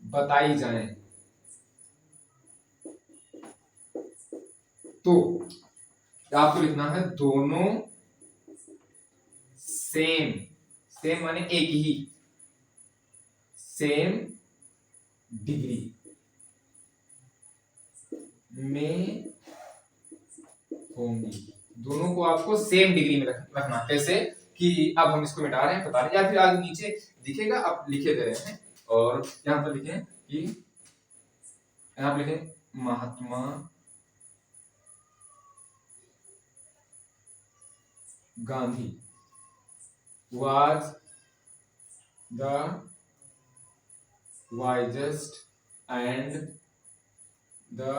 बताई जाए तो आपको लिखना है दोनों सेम माने एक ही, सेम डिग्री में होंगी। दोनों को आपको सेम डिग्री में रखना। कैसे कि अब हम इसको मिटा रहे हैं, बता रहे हैं, या फिर आगे नीचे दिखेगा, आप लिखे दे रहे हैं और यहां पर लिखें कि यहां पर लिखें Mahatma Gandhi was the wisest and the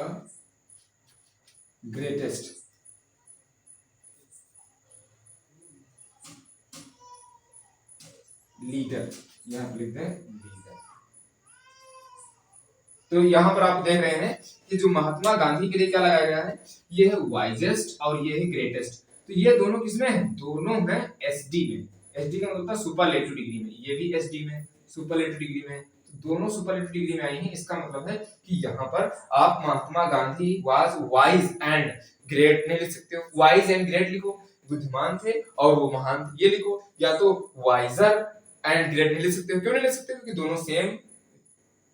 greatest leader, यहां पर लिखते हैं लीडर। तो यहां पर आप देख रहे हैं कि जो महात्मा गांधी के लिए क्या लगाया गया है, ये है वाइजेस्ट और ये है ग्रेटेस्ट। तो ये दोनों किसमें है, दोनों है एसडी में। एसडी का मतलब होता है सुपरलेटिव डिग्री में, ये भी एसडी में सुपरलेटिव डिग्री में, तो दोनों सुपरलेटिव डिग्री में आई हैं। इसका मतलब है कि यहाँ पर आप Mahatma Gandhi was wise and great नहीं लिख सकते हो, वाइज एंड ग्रेट लिखो, बुद्धिमान थे और वो महान थे, ये लिखो। या तो वाइजर एंड ग्रेट नहीं लिख सकते हो, क्यों नहीं लिख सकते, क्योंकि दोनों सेम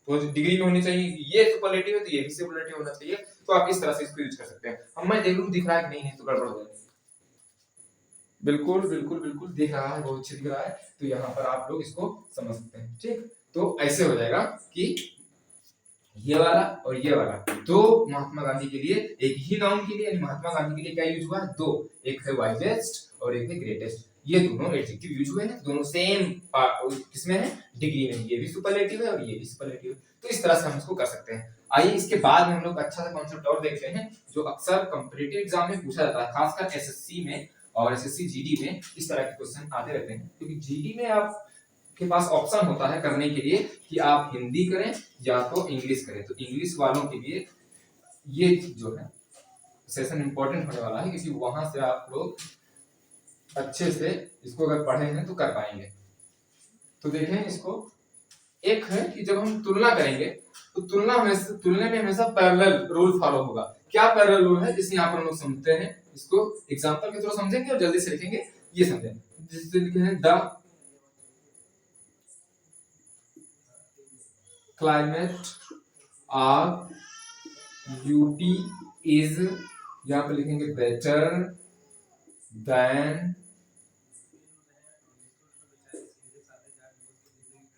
डिग्री में होनी चाहिए। ये सुपरलेटिव है तो ये भी सुपरलेटिव होना चाहिए। तो आप इस तरह से इसको यूज कर सकते हैं। हम मैं देख लूं दिख रहा है कि नहीं तो गड़बड़ हो जाएगा। बिल्कुल बिल्कुल बिल्कुल दिख रहा है, बहुत अच्छी दिख रहा है। तो यहाँ पर आप लोग इसको समझ सकते हैं। ठीक, तो ऐसे हो जाएगा कि ये वाला और ये वाला दो महात्मा गांधी के लिए, एक ही नाउन के लिए यानी महात्मा गांधी के लिए क्या यूज हुआ है, दो, एक है वाइजेस्ट और एक है ग्रेटेस्ट। ये दोनों एडजेक्टिव यूज हुए हैं, दोनों सेम किसमें है, डिग्री में। ये भी सुपरलेटिव है और ये भी सुपरलेटिव है। तो इस तरह से हम इसको कर सकते हैं। आइए इसके बाद में हम लोग अच्छा सा कॉन्सेप्ट और देखते हैं जो अक्सर कॉम्पिटिटिव एग्जाम में पूछा जाता है, खासकर एसएससी में और एसएससी जीडी में इस तरह के क्वेश्चन आते रहते हैं। क्योंकि जीडी में आप के पास ऑप्शन होता है करने के लिए कि आप हिंदी करें या तो इंग्लिश करें। तो इंग्लिश वालों के लिए ये जो है सेशन इंपॉर्टेंट होने वाला है, क्योंकि वहां से आप लोग अच्छे से इसको अगर पढ़े हैं तो कर पाएंगे। तो देखें इसको, एक है कि जब हम तुलना करेंगे तो तुलना में हमेशा पैरेलल रूल फॉलो होगा। क्या पैरेलल रूल है, जिसे यहाँ पर हम लोग समझते हैं, इसको एग्जांपल के थ्रू समझेंगे और जल्दी से लिखेंगे। ये समझें, जिससे लिखे हैं the climate of UP is, यहाँ पे लिखेंगे बेटर देन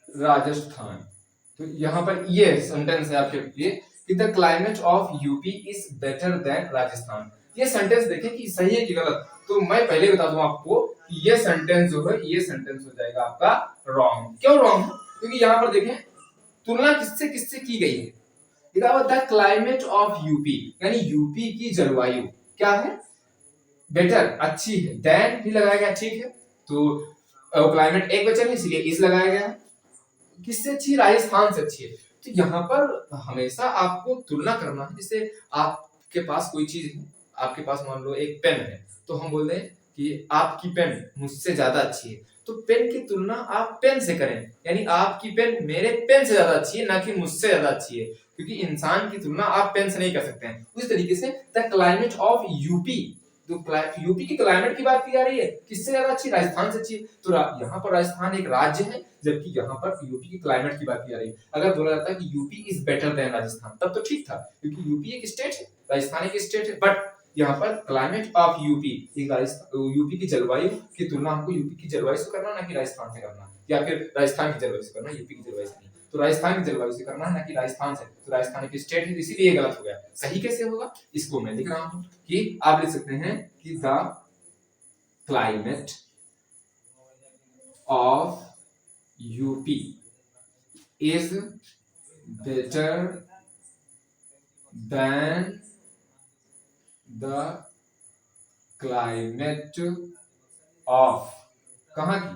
राजस्थान। तो यहाँ पर ये सेंटेंस है आपके लिए कि the climate of UP is better than Rajasthan. ये सेंटेंस देखें कि सही है कि गलत। तो मैं पहले बता दूं आपको कि ये सेंटेंस जो है, ये सेंटेंस हो जाएगा आपका रॉन्ग। क्यों रॉन्ग है, क्योंकि यहाँ पर देखें तुलना किससे किससे की गई है, द क्लाइमेट ऑफ यूपी यानी यूपी की जलवायु क्या है, बेटर अच्छी है, देन भी लगाया गया, ठीक है। तो क्लाइमेट एक वचन है इसलिए इस लगाया गया। किससे अच्छी, राजस्थान से अच्छी है। तो यहाँ पर हमेशा आपको तुलना करना है। जैसे आपके पास कोई चीज है, आपके पास मान लो एक पेन है, तो हम बोल दें कि आपकी पेन मुझसे ज्यादा अच्छी है। तो पेन की तुलना आप पेन से करें, यानी आपकी पेन मेरे पेन से ज्यादा अच्छी है, ना कि मुझसे ज्यादा अच्छी है, क्योंकि इंसान की तुलना आप पेन से नहीं कर सकते हैं। उस तरीके से द क्लाइमेट ऑफ यूपी, तो यूपी की क्लाइमेट की बात की जा रही है, किससे ज्यादा अच्छी, राजस्थान से अच्छी। तो यहाँ पर राजस्थान एक राज्य है, जबकि यहाँ पर यूपी की क्लाइमेट की बात की जा रही है। अगर बोला जाता कि UP is better than Rajasthan, तब तो ठीक था, क्योंकि यूपी एक स्टेट है, राजस्थान एक स्टेट है। बट यहाँ पर क्लाइमेट ऑफ यूपी, यूपी की जलवायु की तुलना हमको यूपी की जलवायु से करना, ना कि राजस्थान से करना, या फिर राजस्थान की जलवायु से करना, यूपी की जलवायु से नहीं। तो राजस्थान की जलवायु से करना है, ना कि राजस्थान से। तो राजस्थान एक स्टेट है, इसीलिए ये गलत हो गया। सही कैसे होगा, इसको मैं लिख रहा हूं कि आप लिख सकते हैं कि the climate of UP is better than the climate of, कहाँ की,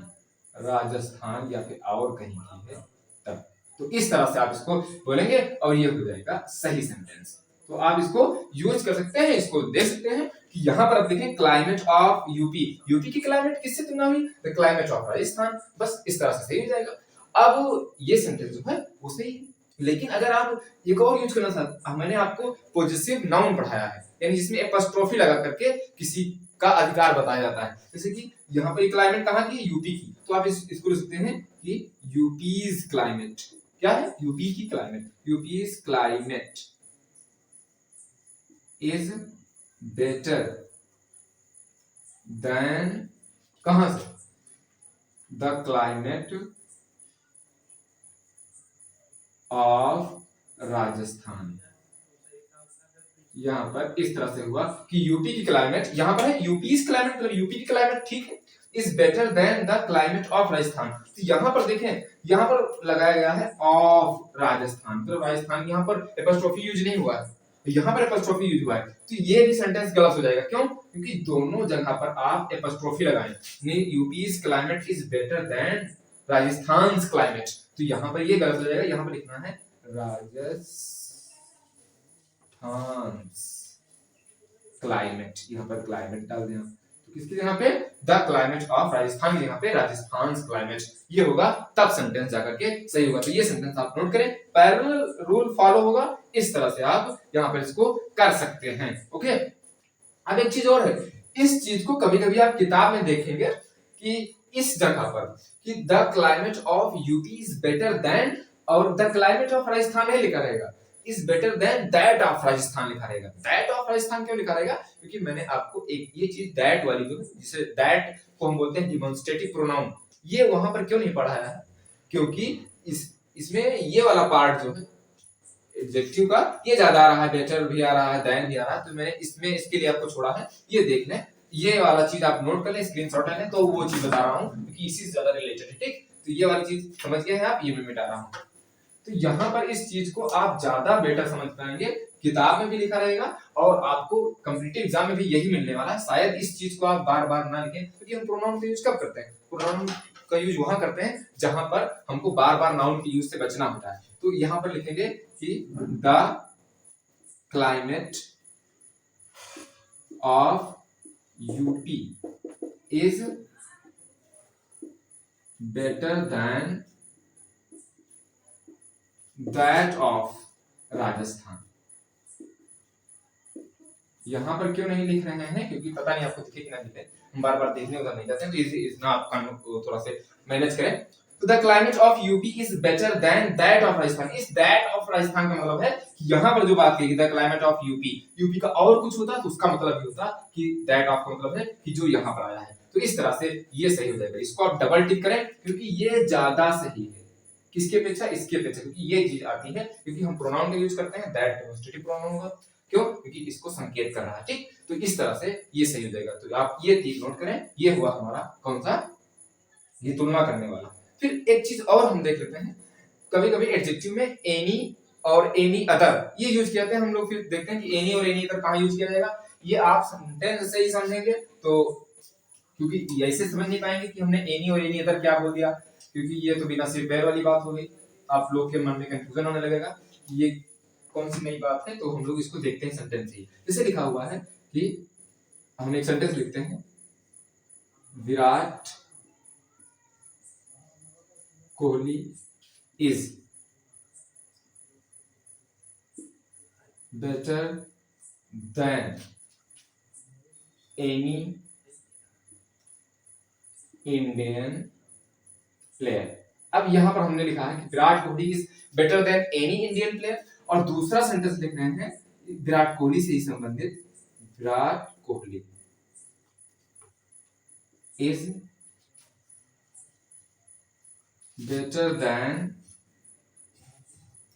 राजस्थान या फिर और कहीं की है तब। तो इस तरह से आप इसको बोलेंगे और ये हो जाएगा सही सेंटेंस। तो आप इसको यूज कर सकते हैं, इसको देख सकते हैं कि यहाँ पर आप देखें क्लाइमेट ऑफ यूपी, यूपी की क्लाइमेट किससे तुलना हुई, द क्लाइमेट ऑफ राजस्थान। बस इस तरह से सही हो जाएगा। अब ये सेंटेंस जो है वो सही है। लेकिन अगर आप एक और यूज करना चाहते, मैंने आपको पॉजेसिव नाउन पढ़ाया है, यानी जिसमें एपॉस्ट्रोफी लगा करके किसी का अधिकार बताया जाता है। जैसे कि यहाँ पर क्लाइमेट कहाँ की, यूपी की, तो आप इसको लिख सकते हैं कि यूपीज क्लाइमेट, क्या है, यूपी की climate, यूपीज climate is better than, कहां से, द क्लाइमेट ऑफ राजस्थान। यहां पर इस तरह से हुआ कि यूपी की क्लाइमेट, यहां पर है यूपीज क्लाइमेट, मतलब यूपी की क्लाइमेट ठीक है, is better than the climate of Rajasthan. तो यहां पर देखें, यहां पर लगाया गया है ऑफ राजस्थान, तो राजस्थान, यहां पर एपॉस्ट्रोफी यूज नहीं हुआ है, यहां पर एपॉस्ट्रोफी यूज हुआ है। तो ये भी सेंटेंस गलत हो जाएगा। क्यों, क्योंकि दोनों जगह पर आप एपॉस्ट्रोफी लगाएं, यूपीज climate is better than Rajasthan climate, तो यहां पर ये गलत हो जाएगा। यहां पर लिखना है राजस्थान क्लाइमेट, यहाँ पर क्लाइमेट डाल देना, तो किसकी जगह पे, द क्लाइमेट ऑफ राजस्थान, यहाँ पे राजस्थान क्लाइमेट, ये होगा, तब सेंटेंस जाकर के सही होगा। तो ये सेंटेंस आप नोट करें, पैरेलल रूल फॉलो होगा, इस तरह से आप यहाँ पर इसको कर सकते हैं। ओके, अब एक चीज और है, इस चीज को कभी कभी आप किताब में देखेंगे कि इस जगह पर कि the climate of UP is better than, और द क्लाइमेट ऑफ राजस्थान नहीं लिखा रहेगा, is better than that of Rajasthan लिखा रहेगा। दैट ऑफ राजस्थान क्यों लिखा रहेगा, क्योंकि मैंने आपको एक ये चीज दैट वाली जो, जिसे दैट को हम बोलते हैं डिमॉन्स्ट्रेटिव प्रोनाउन, ये वहां पर क्यों नहीं पढ़ाया है, क्योंकि इसमें ये वाला पार्ट जो है एडजेक्टिव का, ये ज्यादा आ रहा है, बेटर भी आ रहा है, देन भी आ रहा है, तो मैंने इसमें इसके लिए आपको छोड़ा है। ये देख लें, ये वाला चीज आप नोट कर लें, स्क्रीनशॉट ले लें, तो वो चीज बता रहा हूं क्योंकि इसी से ज्यादा रिलेटेड है। ठीक, तो ये वाली चीज समझ गए हैं आप, ये मैं मिटा रहा हूं। तो यहाँ पर इस चीज को आप ज्यादा बेटर समझ पाएंगे, किताब में भी लिखा रहेगा और आपको कॉम्पिटिटिव एग्जाम में भी यही मिलने वाला है। शायद इस चीज को आप बार बार ना लिखें, क्योंकि हम प्रोनाउन का यूज कब करते हैं, प्रोनाउन का यूज वहां करते हैं जहां पर हमको बार बार नाउन के यूज से बचना होता है। तो यहाँ पर लिखेंगे कि the climate of UP is better than that of Rajasthan. यहां पर क्यों नहीं लिख रहे हैं, क्योंकि पता नहीं आपको दिखे कि ना दिखे, हम बार बार देखने उधर नहीं जाते हैं, तो इतना आप थोड़ा से मैनेज करें। तो the climate of UP is better than that of Rajasthan. इस दैट ऑफ राजस्थान का मतलब है कि यहाँ पर जो बात कही the climate of UP, UP का और कुछ होता तो उसका मतलब ये होता कि दैट ऑफ का मतलब है कि जो यहाँ पर आया है। तो इस तरह से ये सही हो जाएगा। इसको आप डबल टिक करें, क्योंकि ये ज्यादा सही है, किसके अपेक्षा, इसके अपेक्षा, क्योंकि ये चीज आती है, क्योंकि हम प्रोनाउन का यूज करते हैं, दैट डेमोंस्ट्रेटिव प्रोनाउन होगा। क्यों, क्योंकि इसको संकेत कर रहा है। ठीक, तो इस तरह से ये सही हो जाएगा। तो आप ये चीज नोट करें, ये हुआ हमारा कौन सा, ये तुलना करने वाला। फिर एक चीज और हम देख लेते हैं, कभी कभी एडजेक्टिव में एनी और एनी अदर ये यूज किया जाता है। हम लोग फिर देखते हैं कि एनी और एनी अदर कहाँ यूज किया जाएगा। ये आप सेंटेंस से ही समझेंगे, तो क्योंकि ऐसे समझ नहीं पाएंगे कि हमने एनी और एनी अदर क्या बोल दिया, क्योंकि ये तो बिना सिर पैर वाली बात हो गई, आप लोग के मन में कंफ्यूजन होने लगेगा ये कौन सी नई बात है। तो हम लोग इसको देखते हैं सेंटेंस ही, जैसे लिखा हुआ है कि हम एक सेंटेंस लिखते हैं, Virat Kohli is better than any Indian player. अब यहां पर हमने लिखा है कि Virat Kohli is better than any Indian player, और दूसरा सेंटेंस लिख रहे हैं विराट कोहली से ही संबंधित Virat Kohli is better than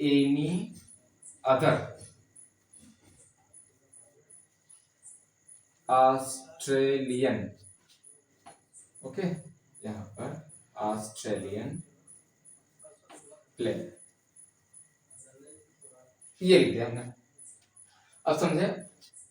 any other Australian, okay, यहां पर ऑस्ट्रेलियन प्लेयर, ये लिख दिया हमने। अब समझे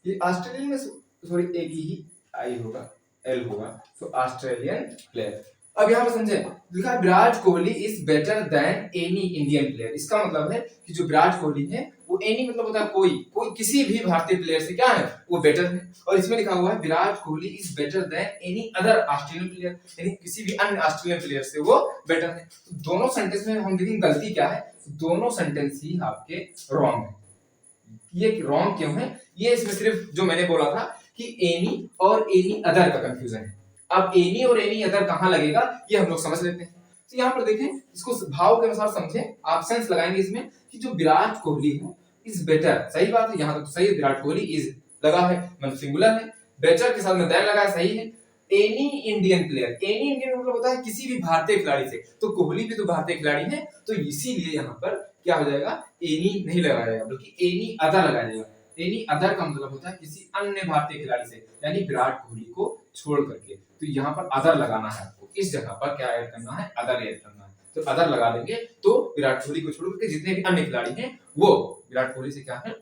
कि ऑस्ट्रेलियन में सॉरी एक ही आई होगा, एल होगा, तो ऑस्ट्रेलियन प्लेयर। अब यहाँ पर समझे लिखा है Virat Kohli is better than any Indian player. इसका मतलब है कि जो विराट कोहली है वो एनी मतलब होता है कोई किसी भी भारतीय प्लेयर से क्या है वो बेटर है। और इसमें लिखा हुआ है Virat Kohli is better than any other Australian player, यानी किसी भी अन्य ऑस्ट्रेलियन प्लेयर से वो बेटर है। तो दोनों सेंटेंस में हम देखेंगे गलती क्या है, दोनों सेंटेंस ही आपके रॉन्ग है। ये रॉन्ग क्यों है, ये इसमें सिर्फ जो मैंने बोला था कि एनी और एनी अदर का कंफ्यूजन है। अब एनी और एनी अदर कहां लगेगा ये हम लोग समझ लेते हैं। तो यहाँ पर देखें, इसको भाव के अनुसार समझें, ऑप्शंस लगाएंगे इसमें कि जो विराट कोहली है इज बेटर, सही बात है, यहाँ तक तो सही है, विराट कोहली इज लगा है मतलब सिंगुलर है, बेटर के साथ में देन लगा है, सही है। Any Indian player, any Indian मतलब होता है किसी भी भारतीय खिलाड़ी से, तो कोहली भी तो भारतीय खिलाड़ी है, तो इसीलिए यहाँ पर क्या हो जाएगा, एनी नहीं लगाया जाएगा बल्कि एनी अदर लगाया जाएगा। एनी अदर का मतलब होता है किसी अन्य भारतीय खिलाड़ी से, यानी विराट कोहली को छोड़ करके। तो यहाँ पर अदर लगाना है आपको, इस जगह पर क्या ऐड करना है, अदर ऐड करना है। तो अदर लगा देंगे तो विराट कोहली को छोड़ करके जितने भी अन्य खिलाड़ी हैं वो विराट कोहली से क्या है,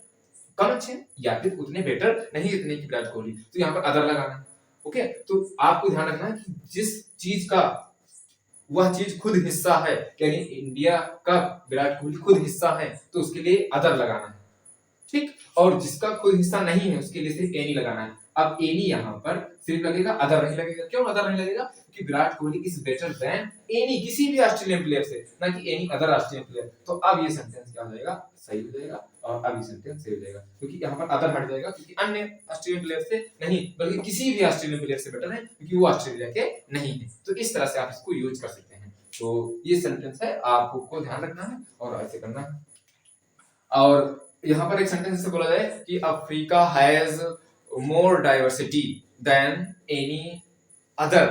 कम अच्छे हैं या फिर उतने बेटर नहीं जितने की विराट कोहली, तो यहाँ पर अदर लगाना है। ओके, तो आपको ध्यान रखना है कि जिस चीज का वह चीज खुद हिस्सा है, यानी इंडिया का विराट कोहली खुद हिस्सा है, तो उसके लिए अदर लगाना है, ठीक। और जिसका कोई हिस्सा नहीं है उसके लिए सिर्फ एनी लगाना है। अब एनी यहाँ पर सिर्फ लगेगा, अदर नहीं लगेगा। क्यों अदर नहीं लगेगा, क्योंकि Virat Kohli is better than any किसी भी ऑस्ट्रेलियन प्लेयर से, ना कि एनी अदर ऑस्ट्रेलियन प्लेयर। तो अब ये सेंटेंस क्या हो जाएगा, सही हो जाएगा, और अब ये सेंटेंस सही हो जाएगा, क्योंकि यहाँ पर अदर हट जाएगा, क्योंकि अन्य ऑस्ट्रेलियन प्लेयर से नहीं बल्कि किसी भी ऑस्ट्रेलियन प्लेयर से बेटर है, क्योंकि वो ऑस्ट्रेलिया के नहीं है। तो इस तरह से आप इसको यूज कर सकते हैं। तो ये सेंटेंस है, आपको ध्यान रखना है और ऐसे करना है। और यहाँ पर एक सेंटेंस से बोला जाए कि Africa has more diversity than any other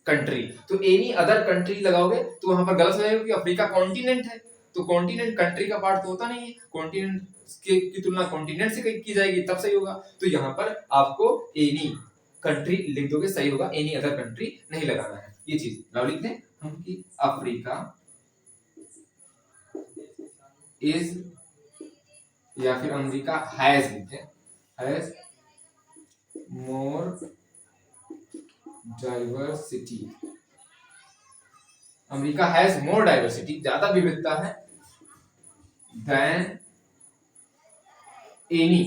country, तो एनी अदर कंट्री लगाओगे तो वहां पर गलत हो जाएगा, क्योंकि अफ्रीका कॉन्टिनेंट है, तो कॉन्टिनेंट कंट्री का पार्ट तो होता नहीं है, कॉन्टिनेंट की तुलना कॉन्टिनेंट से की जाएगी तब सही होगा। तो यहाँ पर आपको एनी कंट्री लिख दोगे सही होगा, एनी अदर कंट्री नहीं लगाना है। ये चीज लाओ लिखते हैं हम कि अफ्रीका इज, या फिर अमेरिका हैज लिखते हैं, has more diversity, America has more diversity, ज्यादा विविधता है, than any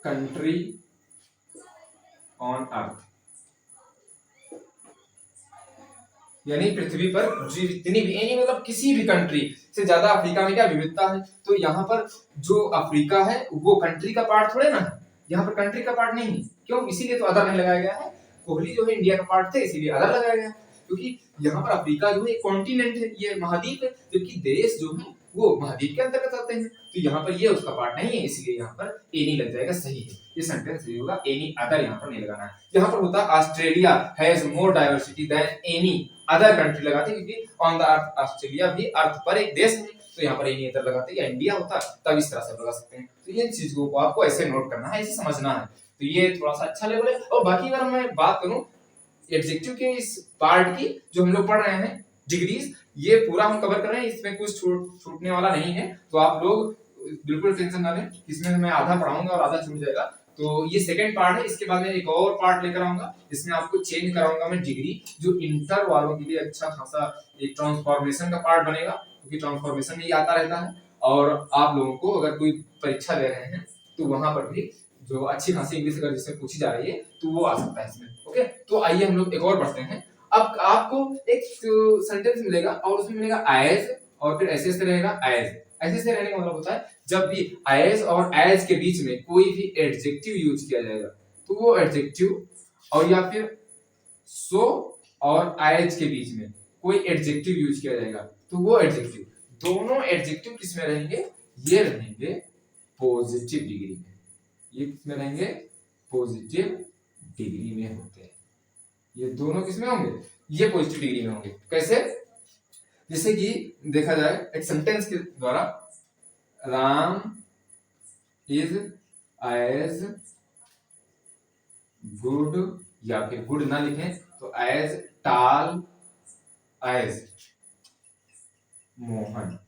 country on earth, यानी पृथ्वी पर जितनी भी, एनी मतलब किसी भी कंट्री से ज्यादा अफ्रीका में क्या विविधता है। तो यहाँ पर जो अफ्रीका है वो कंट्री का पार्ट थोड़े ना है, यहाँ पर कंट्री का पार्ट नहीं है, क्यों, इसीलिए तो अदर नहीं लगाया गया है। कोहली जो है इंडिया का पार्ट थे, इसीलिए अदर लगाया गया, क्योंकि यहाँ पर अफ्रीका जो है कॉन्टिनेंट है, ये महाद्वीप है, जबकि देश जो है वो महाद्वीप के अंतर्गत आते हैं, तो यहाँ पर ये उसका पार्ट नहीं है, इसलिए यहाँ पर एनी लग जाएगा, सही है, ये सेंटेंस सही होगा, एनी अदर यहाँ पर नहीं लगाना है। यहाँ पर होता है Australia has more diversity than any other country लगाते, क्योंकि ऑन द अर्थ ऑस्ट्रेलिया भी अर्थ पर एक देश है, तो यहाँ पर एनी अदर लगाते, या इंडिया होता तब इस तरह से लगा सकते हैं। तो ये चीजों को आपको ऐसे नोट करना है, ऐसे समझना है, तो ये थोड़ा सा अच्छा लेवल है। और बाकी अगर मैं बात करूं एडजेक्टिव के इस पार्ट की जो हम लोग पढ़ रहे हैं डिग्रीज, ये पूरा हम कवर कर रहे हैं, इसमें कुछ छूटने वाला नहीं है, तो आप लोग बिल्कुल टेंशन ना लें, इसमें मैं आधा पढ़ाऊंगा और आधा छूट जाएगा। तो ये सेकंड पार्ट है, इसके बाद में एक और पार्ट लेकर आऊंगा, इसमें आपको चेंज कराऊंगा मैं डिग्री, जो इंटर वालों के लिए अच्छा खासा एक ट्रांसफॉर्मेशन का पार्ट बनेगा, क्योंकि ट्रांसफॉर्मेशन में ये आता रहता है, और आप लोगों को अगर कोई परीक्षा दे रहे हैं तो वहां पर भी जो अच्छी खासी इंग्लिश अगर जिसमें पूछी जा रही है तो वो आ सकता है इसमें। ओके, तो आइए हम लोग एक और पढ़ते हैं। अब आपको एक सेंटेंस मिलेगा और उसमें मिलेगा एज, और फिर ऐसे से रहेगा एज। ऐसे से रहने का मतलब होता है जब भी एज और एज के बीच में कोई भी एडजेक्टिव यूज किया जाएगा तो वो एडजेक्टिव, और या फिर सो और एज के बीच में कोई एडजेक्टिव यूज किया जाएगा तो वो एडजेक्टिव, दोनों एडजेक्टिव किस में रहेंगे, ये रहेंगे पॉजिटिव डिग्री में। ये किसमें रहेंगे? पॉजिटिव डिग्री में होते हैं। ये दोनों किसमें होंगे? ये पॉजिटिव डिग्री में होंगे। कैसे? जैसे कि देखा जाए एक सेंटेंस के द्वारा, राम इज एज गुड, या फिर गुड ना लिखें तो एज टाल एज मोहन।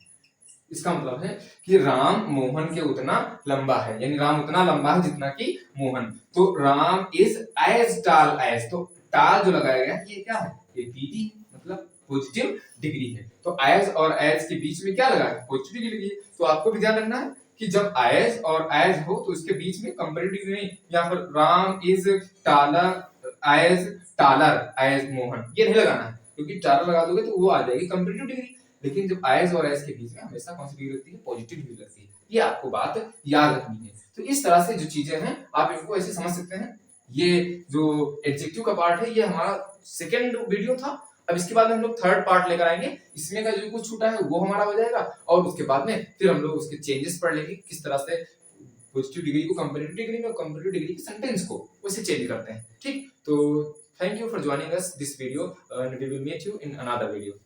इसका मतलब है कि राम मोहन के उतना लंबा है, यानी राम उतना लंबा है जितना कि मोहन। तो राम इज एज टाल एज, तो टाल जो लगाया गया ये क्या है? ये पीडी, मतलब पॉजिटिव डिग्री है। तो एज और एज के बीच में क्या लगा है? पॉजिटिव डिग्री लगी है। तो आपको भी ध्यान रखना है कि जब एज और एज हो तो इसके बीच में कंपैरेटिव डिग्री नहीं। यहाँ पर Ram is taller as Mohan, ये नहीं लगाना है, क्योंकि टालर लगा दोगे तो वो आ जाएगी कंपैरेटिव डिग्री। लेकिन जब एज और एज के बीच में हमेशा कौन सी डिग्री लगती है? पॉजिटिव डिग्री लगती है। ये आपको बात याद रखनी है। तो इस तरह से जो चीजें हैं आप इनको ऐसे समझ सकते हैं। ये जो एडजेक्टिव का पार्ट है ये हमारा सेकंड वीडियो था। अब इसके बाद में हम लोग थर्ड पार्ट लेकर आएंगे। इसमें का जो कुछ छूटा है वो हमारा हो जाएगा, और उसके बाद में फिर हम लोग उसके चेंजेस पढ़ लेंगे, किस तरह से पॉजिटिव डिग्री को कंपैरेटिव डिग्री में और कंपैरेटिव डिग्री के सेंटेंस को वैसे चेंज करते हैं। ठीक, तो thank you for joining us this video, and we will meet you in another video.